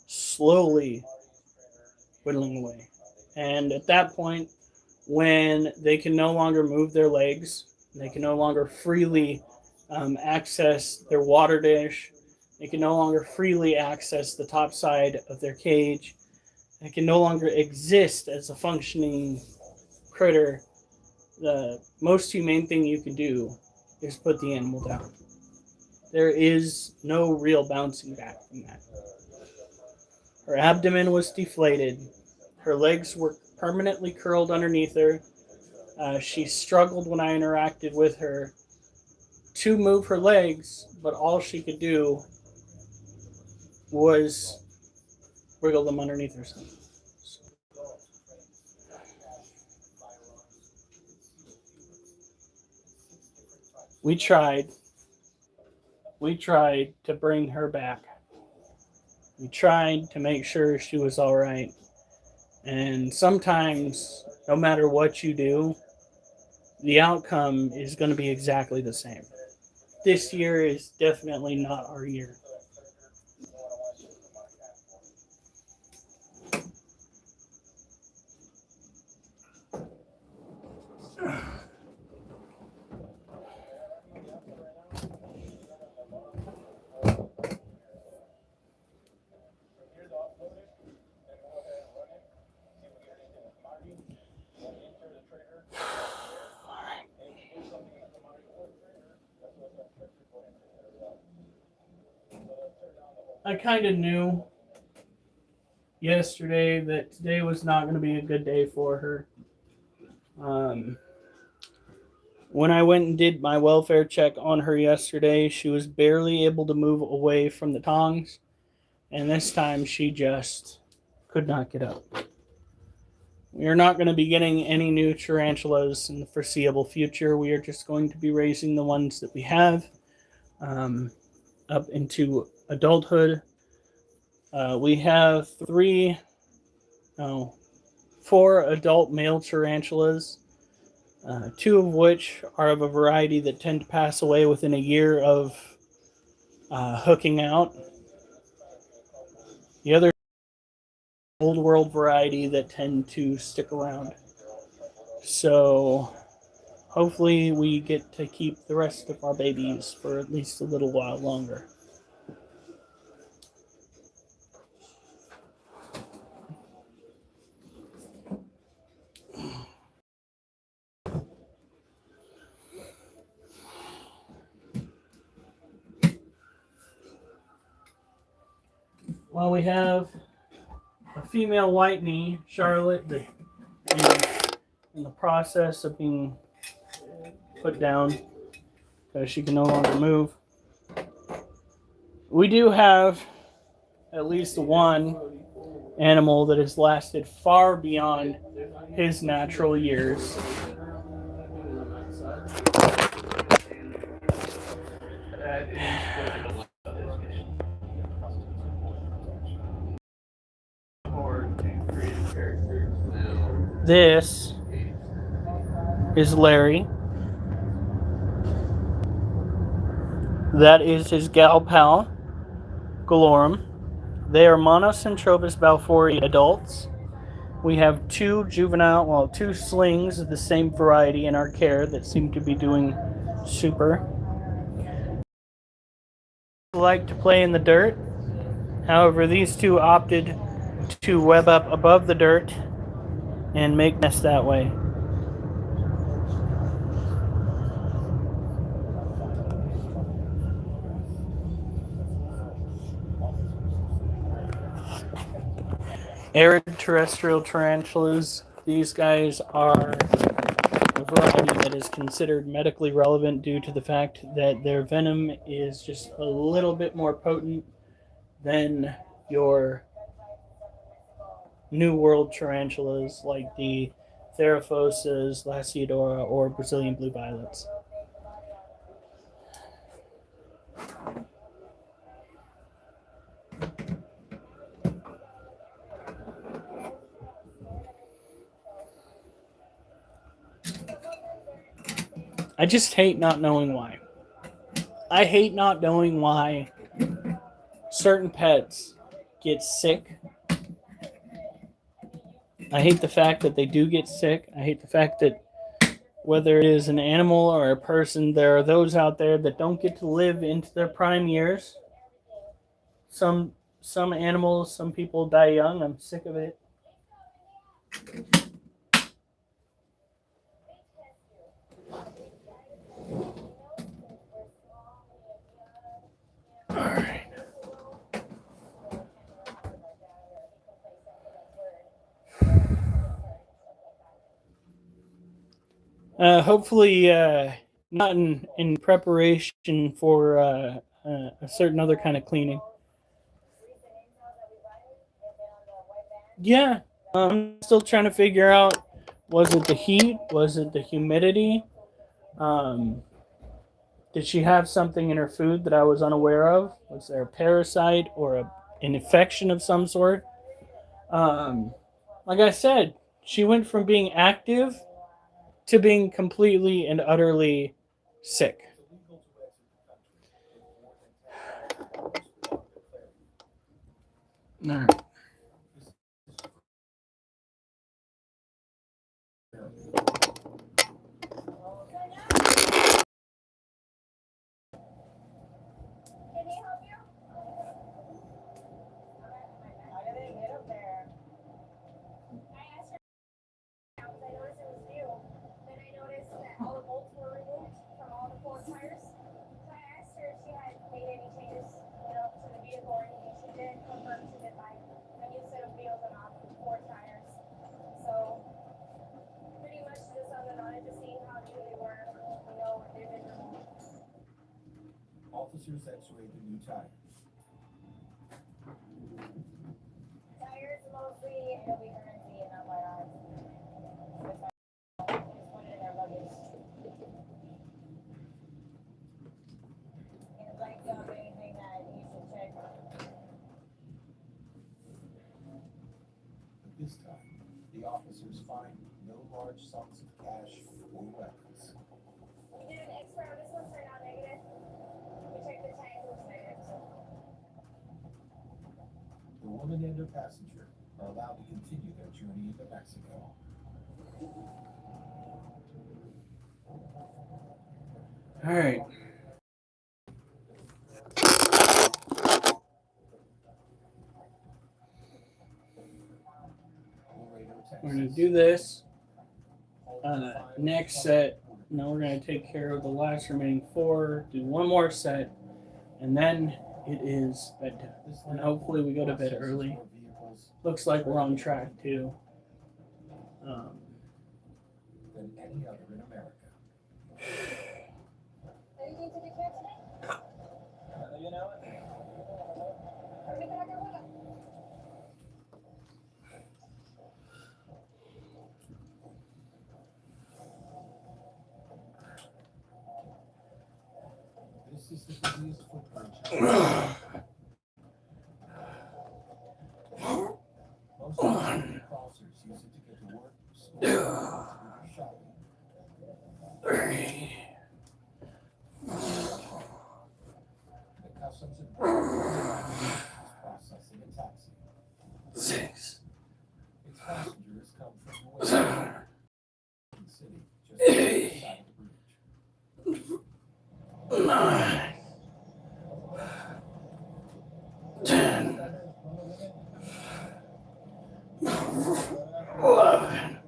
S1: slowly whittling away. And at that point, when they can no longer move their legs, they can no longer freely access their water dish, they can no longer freely access the top side of their cage, they can no longer exist as a functioning critter, the most humane thing you can do is put the animal down. There is no real bouncing back from that. Her abdomen was deflated. Her legs were permanently curled underneath her. She struggled when I interacted with her to move her legs, but all she could do was wiggle them underneath herself. We tried to bring her back. We tried to make sure she was all right. And sometimes, no matter what you do, the outcome is going to be exactly the same. This year is definitely not our year. I kind of knew yesterday that today was not going to be a good day for her. When I went and did my welfare check on her yesterday, she was barely able to move away from the tongs, and this time she just could not get up. We are not going to be getting any new tarantulas in the foreseeable future. We are just going to be raising the ones that we have up into adulthood. We have 4 adult male tarantulas, 2 of which are of a variety that tend to pass away within a year of hooking out. The other old world variety that tend to stick around. So hopefully we get to keep the rest of our babies for at least a little while longer. Well, we have a female white knee, Charlotte, that is in the process of being put down because she can no longer move. We do have at least one animal that has lasted far beyond his natural years. This is Larry. That is his gal pal, Galorum. They are Monocentrobus balfouri adults. We have 2 2 slings of the same variety in our care that seem to be doing super. They like to play in the dirt. However, these 2 opted to web up above the dirt and make nests that way. Arid terrestrial tarantulas. These guys are a variety that is considered medically relevant due to the fact that their venom is just a little bit more potent than your New World tarantulas like the Theraphosas, Lasiodora, or Brazilian blue violets. I just hate not knowing why. I hate not knowing why certain pets get sick. I hate the fact that they do get sick. I hate the fact that whether it is an animal or a person, there are those out there that don't get to live into their prime years. Some animals, some people die young. I'm sick of it. All right. Hopefully, not in preparation for a certain other kind of cleaning. Yeah, I'm still trying to figure out, was it the heat? Was it the humidity? Did she have something in her food that I was unaware of? Was there a parasite or an infection of some sort? Like I said, she went from being active to being completely and utterly sick. All right.
S4: Officers x-rayed the new tire.
S5: Tires mostly, it'll be currency and not my eyes. Just put it in their luggage. And if I found anything that you should check on.
S4: This time, the officer large sums of cash or weapons.
S5: We did an X-ray. This one turned out negative. We checked the tank. It looks negative. So.
S4: The woman and her passenger are allowed to continue their journey into Mexico.
S1: All right. We're going to do this on the next set. Now we're going to take care of the last remaining 4, do one more set, and then it is bedtime. And hopefully we go to bed early. Looks like we're on track too.
S4: Than any other in America.
S5: Anything to declare today?
S3: You know it.
S4: This is the busiest footbridge. Most of the crossers use it to get to work, school, or shopping. The customs and border is processing a taxi.
S1: 6.
S4: Its passengers come from the city, just on the side of the bridge.
S1: 9. 10. 11.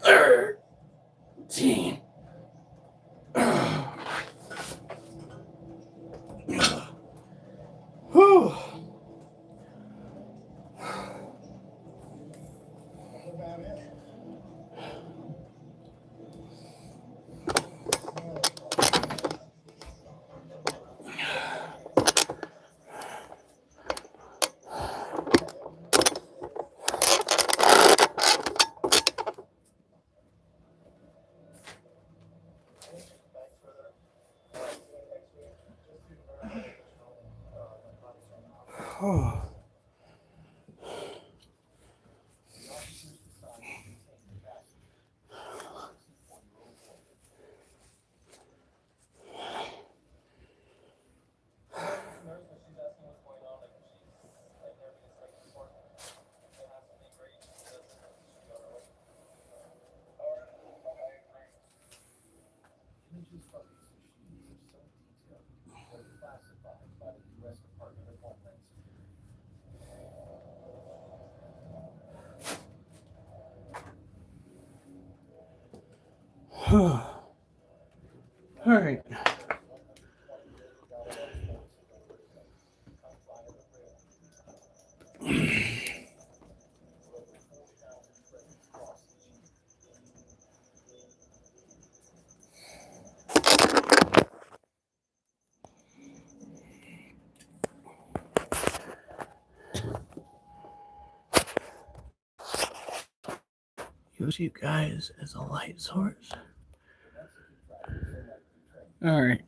S1: 13. Whew. Oh.
S4: Images from these machines are so detailed, they're classified by the U.S. Department of Homeland
S1: All right. Use you guys as a light source. All right.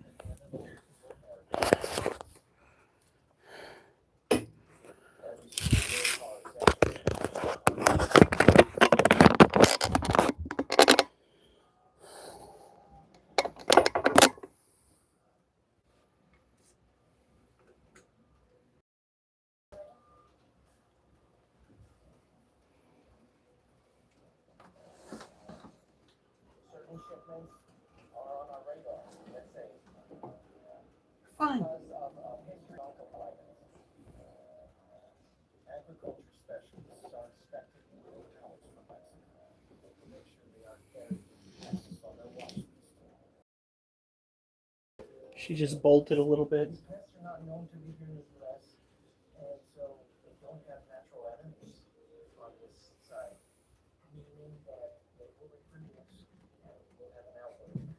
S4: Certain shipments are on our radar, let's say,
S1: Fine.
S4: because of historical items. Agriculture specialists are inspecting the imports from Mexico to make sure they aren't carrying pests on their watch list.
S1: She just bolted a little bit.
S4: These pests are not known to be here in the U.S., and so they don't have natural enemies on this side, meaning that they will reproduce and we'll have an outbreak.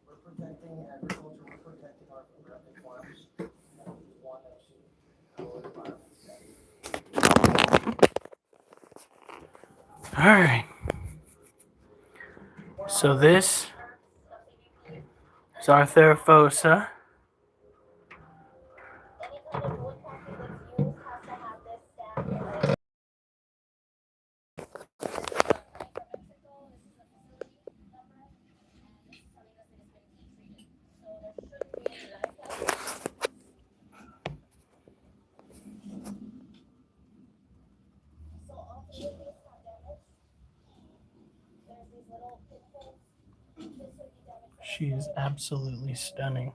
S4: We're protecting agriculture, we're protecting our American farms, and we want to keep our environment safe.
S1: All right. So this is our Theraphosa.
S5: Any kind of wood packing that's used has to have this stamp.
S1: She is absolutely stunning.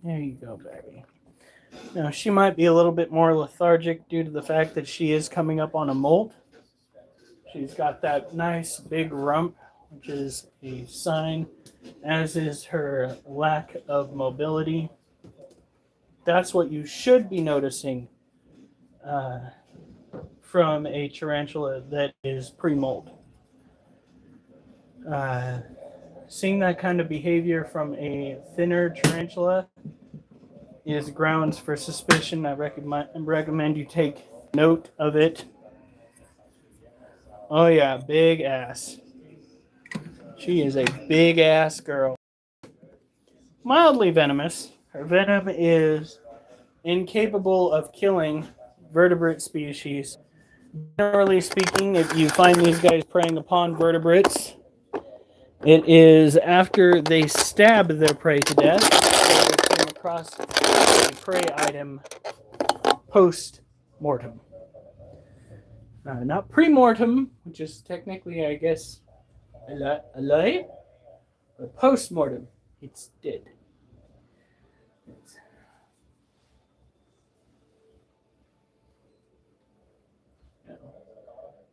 S1: There you go, baby. Now, she might be a little bit more lethargic due to the fact that she is coming up on a molt. She's got that nice big rump, which is a sign, as is her lack of mobility. That's what you should be noticing from a tarantula that is pre-molt. Seeing that kind of behavior from a thinner tarantula is grounds for suspicion. I recommend you take note of it. Oh yeah, big ass. She is a big ass girl. Mildly venomous. Her venom is incapable of killing vertebrate species. Generally speaking, if you find these guys preying upon vertebrates, it is after they stab their prey to death, or they came across a prey item post-mortem. Not pre-mortem, which is technically, I guess, alive, but post-mortem, it's dead.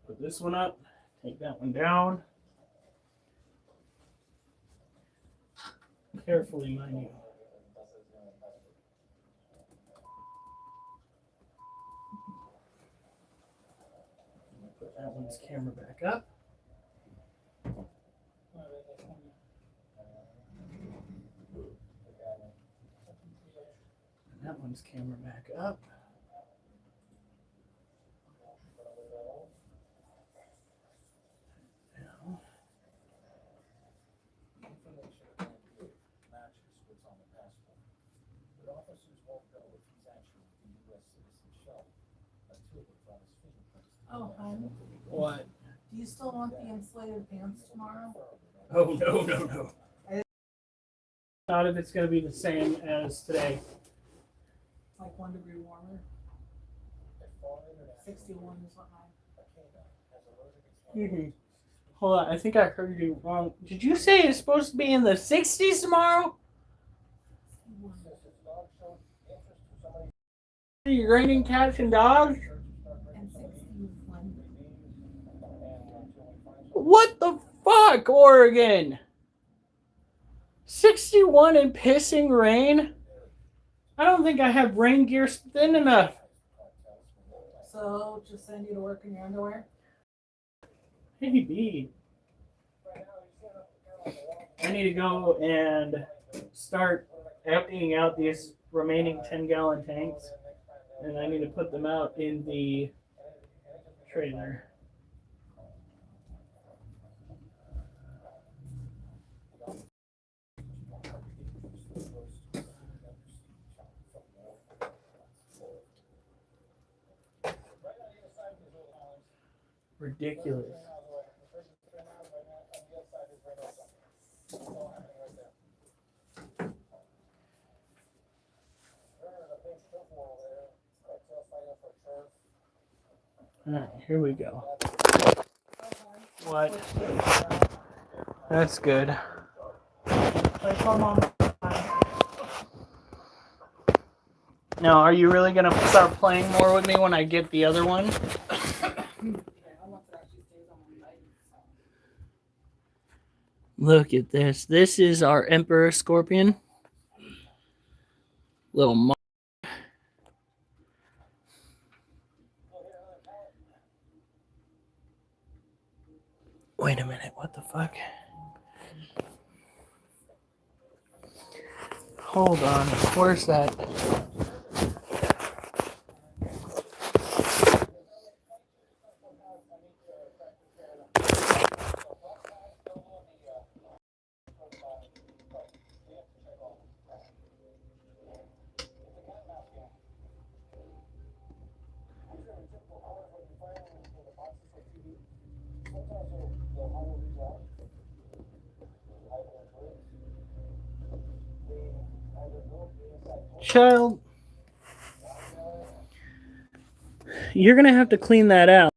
S1: Put this one up, take that one down. Carefully, mind you. Put that one's camera back up. And that one's camera back up.
S3: Oh, hon,
S1: What?
S3: do you still want the insulated pants tomorrow?
S1: Oh, no. Not if it's going to be the same as today.
S3: Like 1 degree warmer? 61 is what mine.
S1: Hold on, I think I heard you wrong. Did you say it's supposed to be in the 60s tomorrow? You're raining cats and dogs?
S3: And 61.
S1: What the fuck, Oregon? 61 and pissing rain? I don't think I have rain gear thin enough.
S3: So, just send you to work in your underwear?
S1: Maybe. I need to go and start emptying out these remaining 10-gallon tanks. And I need to put them out in the trailer. Ridiculous. Alright, here we go. What? That's good.
S3: Like, come on.
S1: Now, are you really gonna start playing more with me when I get the other one? Look at this. This is our Emperor Scorpion. Little Wait a minute, what the fuck? Hold on, where's that? Child, you're gonna have to clean that out.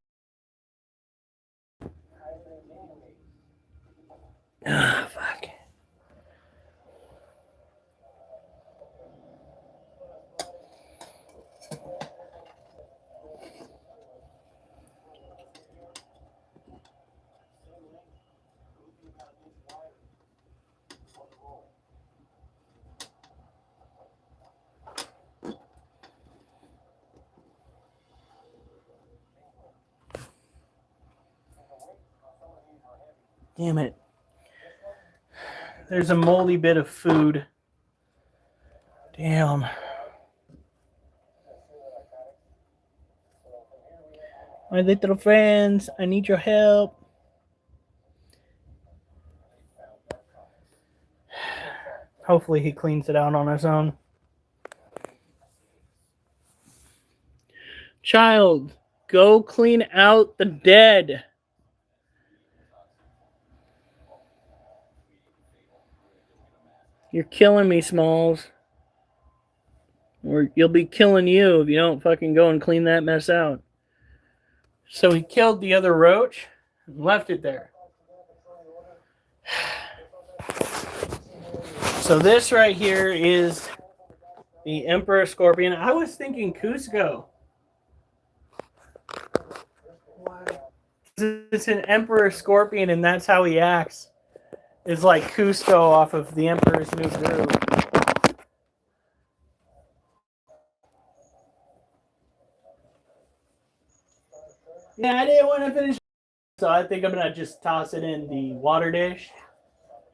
S1: Ah, fuck. Damn it. There's a moldy bit of food. Damn. My little friends, I need your help. Hopefully he cleans it out on his own. Child, go clean out the dead. You're killing me, Smalls. Or you'll be killing you if you don't fucking go and clean that mess out. So he killed the other roach and left it there. So this right here is the Emperor Scorpion. I was thinking Cusco. It's an Emperor Scorpion, and that's how he acts. It's like Cusco off of the Emperor's New Groove. Yeah, I didn't want to finish, so I think I'm going to just toss it in the water dish.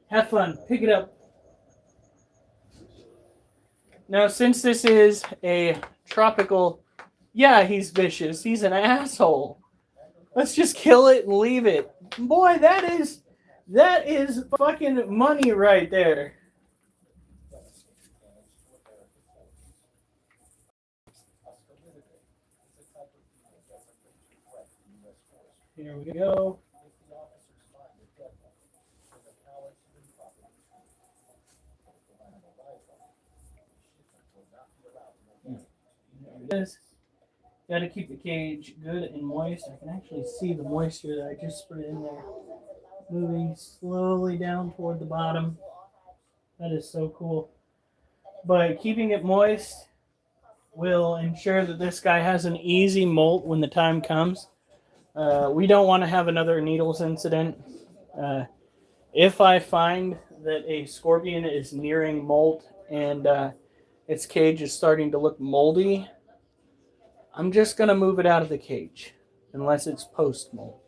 S1: Have fun. Pick it up. Now, since this is a tropical... Yeah, he's vicious. He's an asshole. Let's just kill it and leave it. Boy, that is fucking money right there. Here we go. There it is. Got to keep the cage good and moist. I can actually see the moisture that I just put in there. Moving slowly down toward the bottom. That is so cool. But keeping it moist will ensure that this guy has an easy molt when the time comes. We don't want to have another needles incident. If I find that a scorpion is nearing molt and its cage is starting to look moldy, I'm just going to move it out of the cage unless it's post-molt.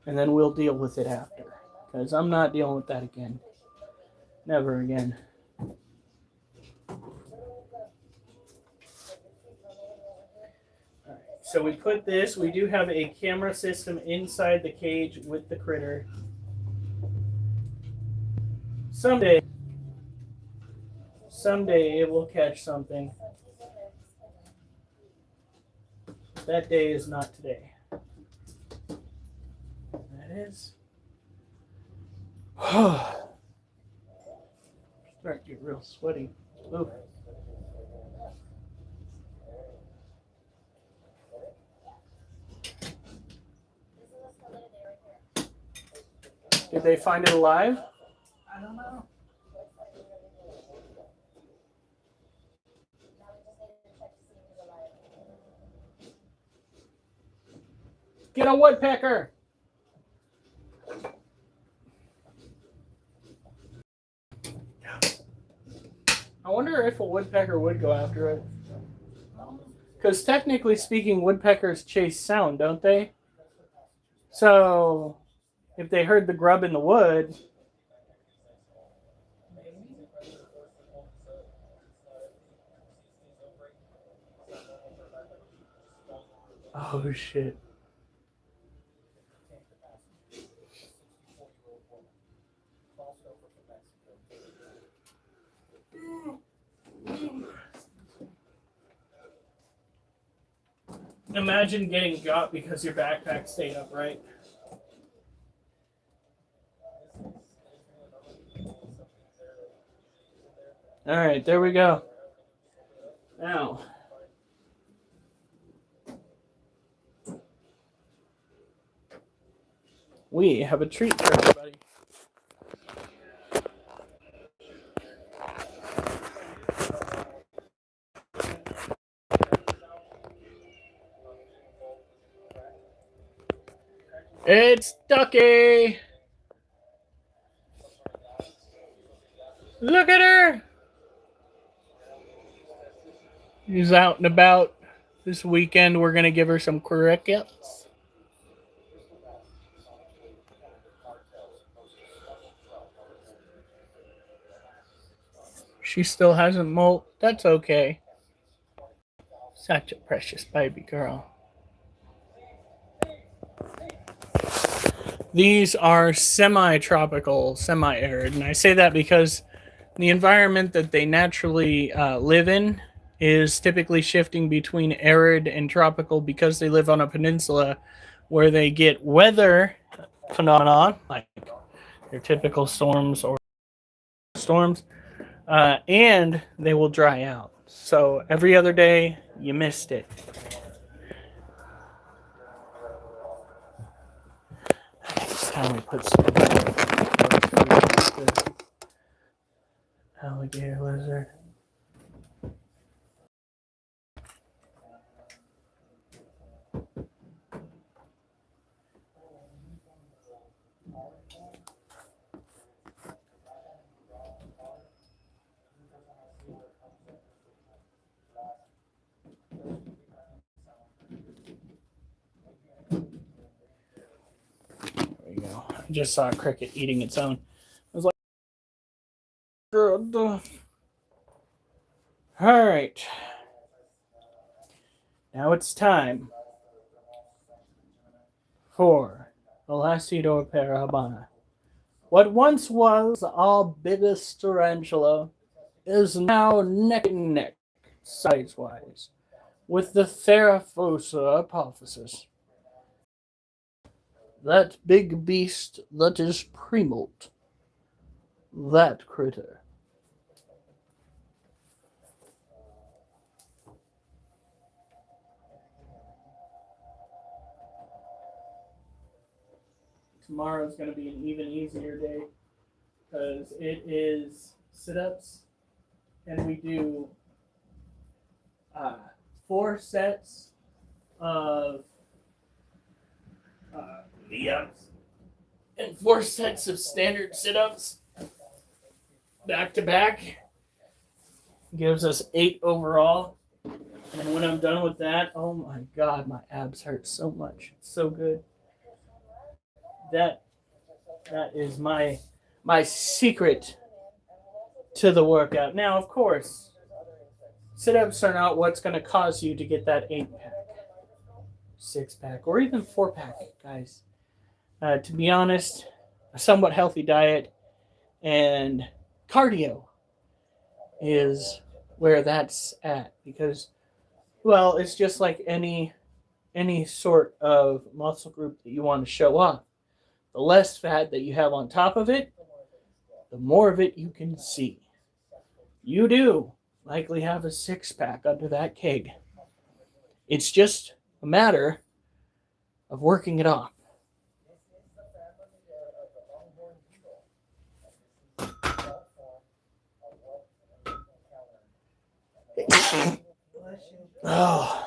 S1: And then we'll deal with it after. Because I'm not dealing with that again. Never again. Alright, so we put this. We do have a camera system inside the cage with the critter. Someday it will catch something. That day is not today. That is. Start to get real sweaty. Ooh. Did they find it alive?
S3: I don't know.
S1: Get a woodpecker! I wonder if a woodpecker would go after it. Because technically speaking, woodpeckers chase sound, don't they? So, if they heard the grub in the wood... Oh, shit. Imagine getting got because your backpack stayed upright. All right, there we go. Now, we have a treat for everybody. It's Ducky! Look at her! She's out and about. This weekend, we're going to give her some crickets. She still hasn't molt. That's okay. Such a precious baby girl. These are semi-tropical, semi-arid. And I say that because the environment that they naturally live in is typically shifting between arid and tropical because they live on a peninsula where they get weather phenomenon, like your typical storms or storms, and they will dry out. So every other day, you missed it. It's time we put some alligator lizard. I just saw a cricket eating its own. I was like, good. All right. Now it's time for Elacidor Parabana. What once was our biggest tarantula is now neck and neck, size-wise, with the Theraphosa hypothesis. That big beast that is Premolt. That critter. Tomorrow's going to be an even easier day because it is sit-ups and we do 4 sets of knee-ups and 4 sets of standard sit-ups back to back. Gives us 8 overall. And when I'm done with that, oh my god, my abs hurt so much. It's so good. That is my secret to the workout. Now, of course, sit-ups are not what's going to cause you to get that 8-pack, 6-pack, or even 4-pack, guys. To be honest, a somewhat healthy diet and cardio is where that's at. Because, well, it's just like any sort of muscle group that you want to show off. The less fat that you have on top of it, the more of it you can see. You do likely have a 6-pack under that keg. It's just a matter of working it off. Oh.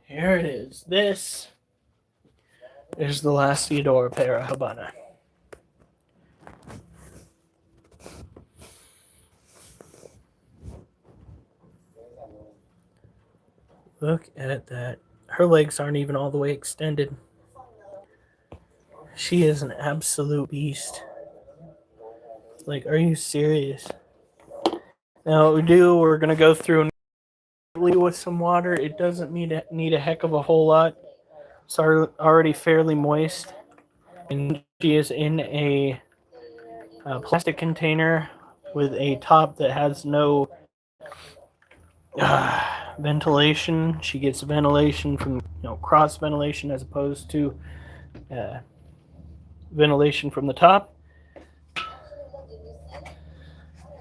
S1: Here it is. This is the last Eudora Para Habana. Look at that. Her legs aren't even all the way extended. She is an absolute beast. Like, are you serious? Now, what we do, we're going to go through with some water. It doesn't need a heck of a whole lot. It's already fairly moist. And she is in a plastic container with a top that has no ventilation. She gets ventilation from cross ventilation as opposed to ventilation from the top.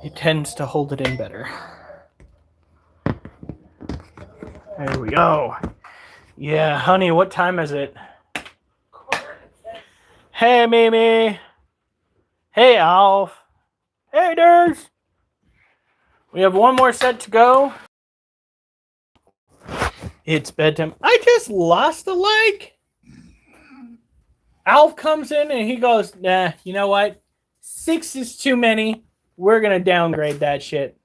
S1: It tends to hold it in better. There we go. Yeah, honey, what time is it? Hey, Mimi. Hey, Alf. Hey, Durs. We have one more set to go. It's bedtime. I just lost a leg. Alf comes in and he goes, nah, you know what? 6 is too many. We're going to downgrade that shit.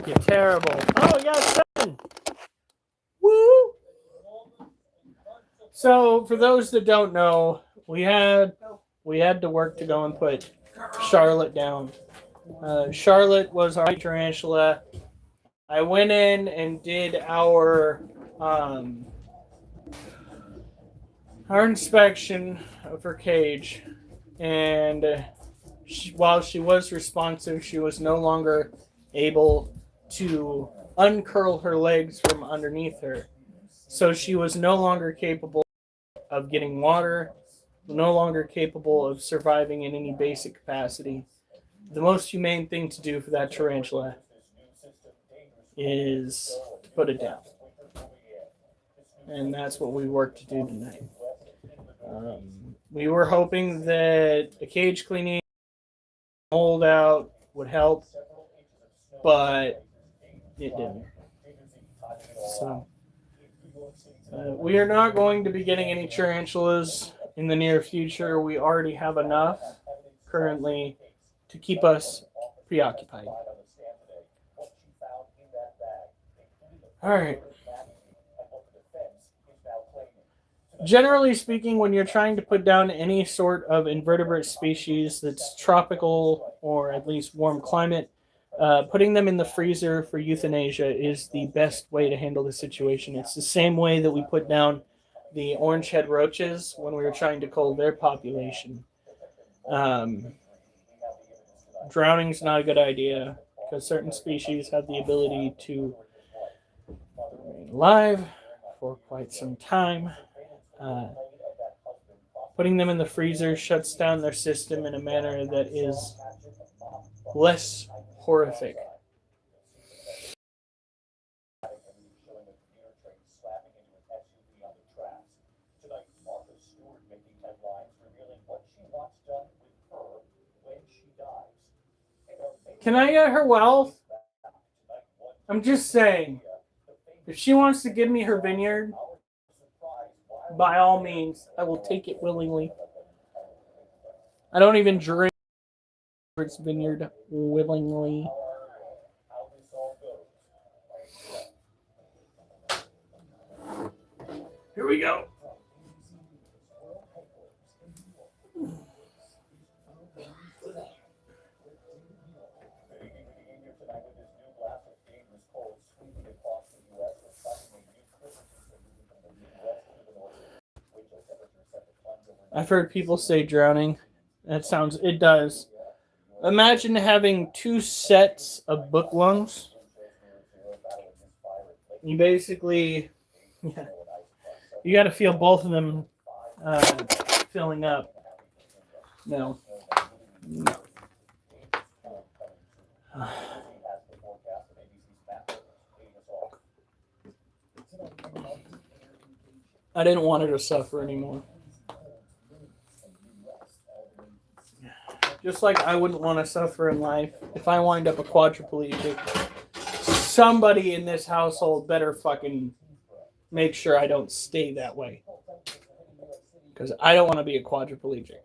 S1: You're terrible. Oh, yeah, 7. Woo! So, for those that don't know, we had to work to go and put Charlotte down. Charlotte was our tarantula. I went in and did our inspection of her cage, and while she was responsive, she was no longer able to uncurl her legs from underneath her. So she was no longer capable of getting water, no longer capable of surviving in any basic capacity. The most humane thing to do for that tarantula is to put it down. And that's what we worked to do tonight. We were hoping that a cage cleaning, mold out would help, but it didn't. So we are not going to be getting any tarantulas in the near future. We already have enough currently to keep us preoccupied. All right. Generally speaking, when you're trying to put down any sort of invertebrate species that's tropical or at least warm climate, putting them in the freezer for euthanasia is the best way to handle the situation. It's the same way that we put down the orange head roaches when we were trying to cull their population. Drowning is not a good idea because certain species have the ability to remain alive for quite some time. Putting them in the freezer shuts down their system in a manner that is less horrific. Can I get her wealth? I'm just saying, if she wants to give me her vineyard, by all means, I will take it willingly. I don't even drink its vineyard willingly. Here we go. I've heard people say drowning. It does. Imagine having 2 sets of book lungs. You basically, yeah, you got to feel both of them filling up. No. I didn't want her to suffer anymore. Just like I wouldn't want to suffer in life. If I wind up a quadriplegic, somebody in this household better fucking make sure I don't stay that way. Because I don't want to be a quadriplegic.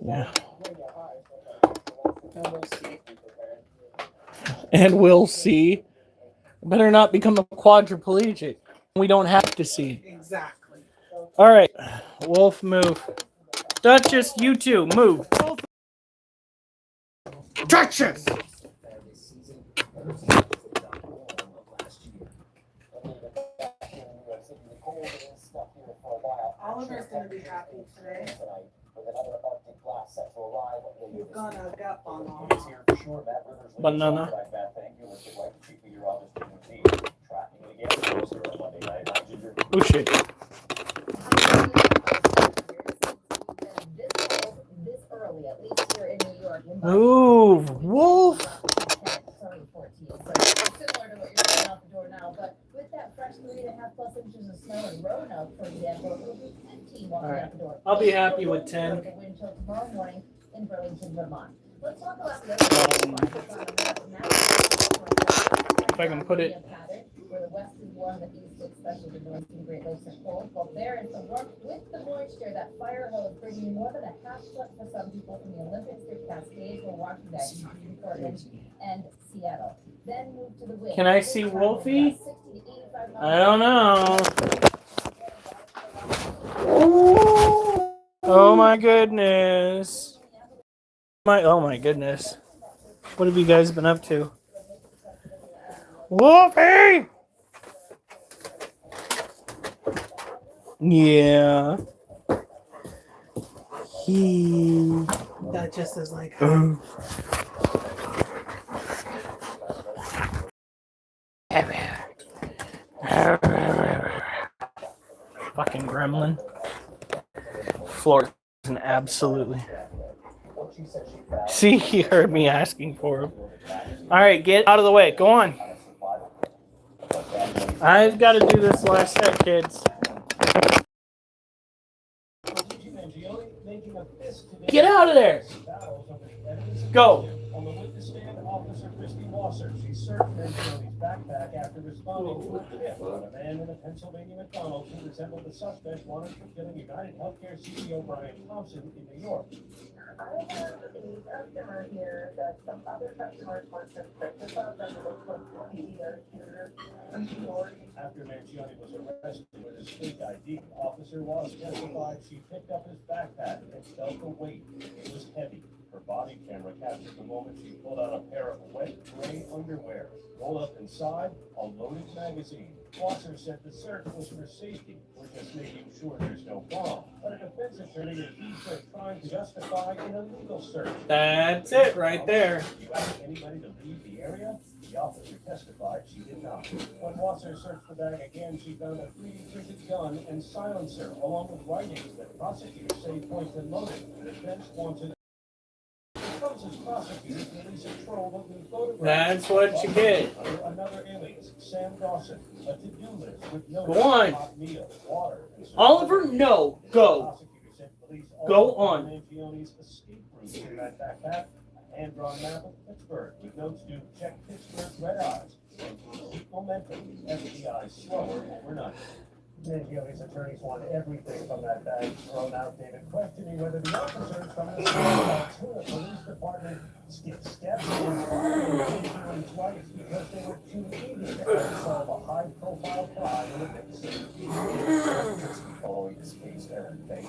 S1: Yeah. And we'll see. Better not become a quadriplegic. We don't have to see.
S3: Exactly.
S1: All right. Wolf, move. Duchess, you too. Move. Duchess!
S3: Oliver's going to be happy today. You've got a gap on all.
S1: Banana. Oh shit. Move, Wolf.
S6: Similar to what you're seeing out the door now, but with that fresh 3.5+ inches of snow in Roanoke, for example, it will be 15 walking out the door.
S1: I'll be happy with 10.
S6: The wind chill tomorrow morning in Burlington, Vermont. Let's talk about the
S1: If I can put it.
S6: Where the west is warm, the east, especially the north and Great Lakes, are cold. Well, there is the warmth with the moisture. That fire hose bringing you more than a half foot for some people from the Olympics to Cascades or Washington, Portland, and Seattle. Then move to the wind.
S1: Can I see Wolfie? I don't know. Oh my goodness. Oh my goodness. What have you guys been up to? Wolfie! Yeah.
S3: That just is like.
S1: Fucking gremlin. Floor is absolutely. See, he heard me asking for him. Alright, get out of the way. Go on. I've got to do this last set, kids. Get out of there. Go.
S4: On the witness stand, Officer Christy Wasser. She searched Mangioni's backpack after responding to a tip on a man in a Pennsylvania McDonald's who resembled the suspect wanted for killing United Healthcare CEO Brian Thompson in New York.
S7: I have a customer here that some other customers were suspicious of and it looks like he shooter.
S4: After Mangioni was arrested with his fake ID, Officer Wasser testified she picked up his backpack and felt the weight. It was heavy. Her body camera captured the moment she pulled out a pair of wet gray underwear. Rolled up inside, a loaded magazine. Wasser said the search was for safety. We're just making sure there's no bomb. But a defense attorney accused her of trying to justify an illegal search.
S1: That's it right there.
S4: You asked anybody to leave the area? The officer testified she did not. When Wasser searched the bag again, she found a 3D printed gun and silencer, along with writings that prosecutors say point to motive. The defense wanted.
S1: That's what you get.
S4: Another alias, Sam Dawson, a to-do list with no
S1: Go on.
S4: hot meal, water, and
S1: Oliver, no. Go.
S4: Prosecutors said police
S1: Go
S4: also
S1: on.
S4: found Mangioni's escape route in that backpack, a hand-drawn map of Pittsburgh with notes to check Pittsburgh's red eyes and keep momentum. FBI slower overnight. Mangioni's attorneys want everything from that bag thrown out, David, questioning whether the officers from the Altoona Police Department skipped steps and fired Mangioni's wife because they were too eager to solve a high-profile crime in a big city. Following this case, Aaron Bank,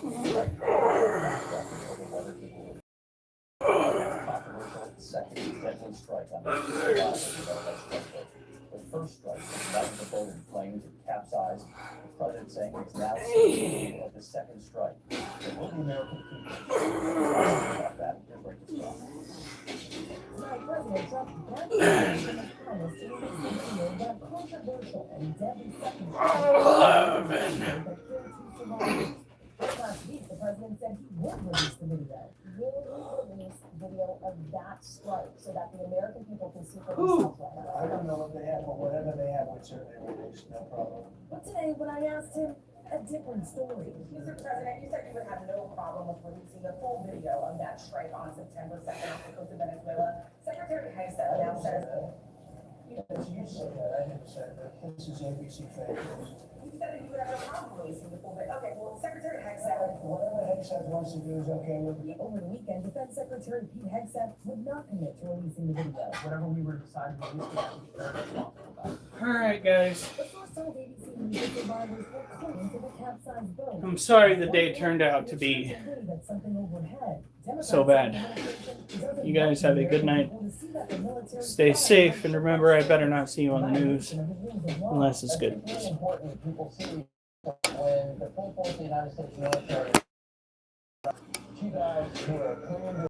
S4: controversial second deadly strike on the first strike
S8: saying it's now of the second strike. It will be American people about that. Here's what this talk.
S6: Tonight, President Trump began his promise to release the video of that controversial and deadly second strike that killed two survivors. Last week, the president said he would release the video. Will he release video of that strike so that the American people can see for themselves right now?
S4: I don't know what they have, but whatever they have, would certainly release, no problem.
S6: But today, when I asked him, a different story.
S9: Mr. President, you said you would have no problem with releasing the full video of that strike on September 2nd off the coast of Venezuela. Secretary Hegseth now says,
S4: That's you said that, I didn't say that. This is ABC Fake News.
S9: you said that you would have no problem releasing the full video. Okay, well, Secretary Hegseth,
S4: Whatever Hegseth wants to do is okay with me.
S6: Over the weekend, Defense Secretary Pete Hegseth would not commit to releasing the video.
S4: Whatever we were deciding to release, we have to be very responsible about.
S1: All right, guys.
S6: The source told ABC News that survivors were clinging to the capsized boat.
S1: I'm sorry the day turned out to be so bad. You guys have a good night. Stay safe, and remember, I better not see you on the news unless it's good.
S8: It's really important that people see when the full force of the United States military, you guys who are clinging to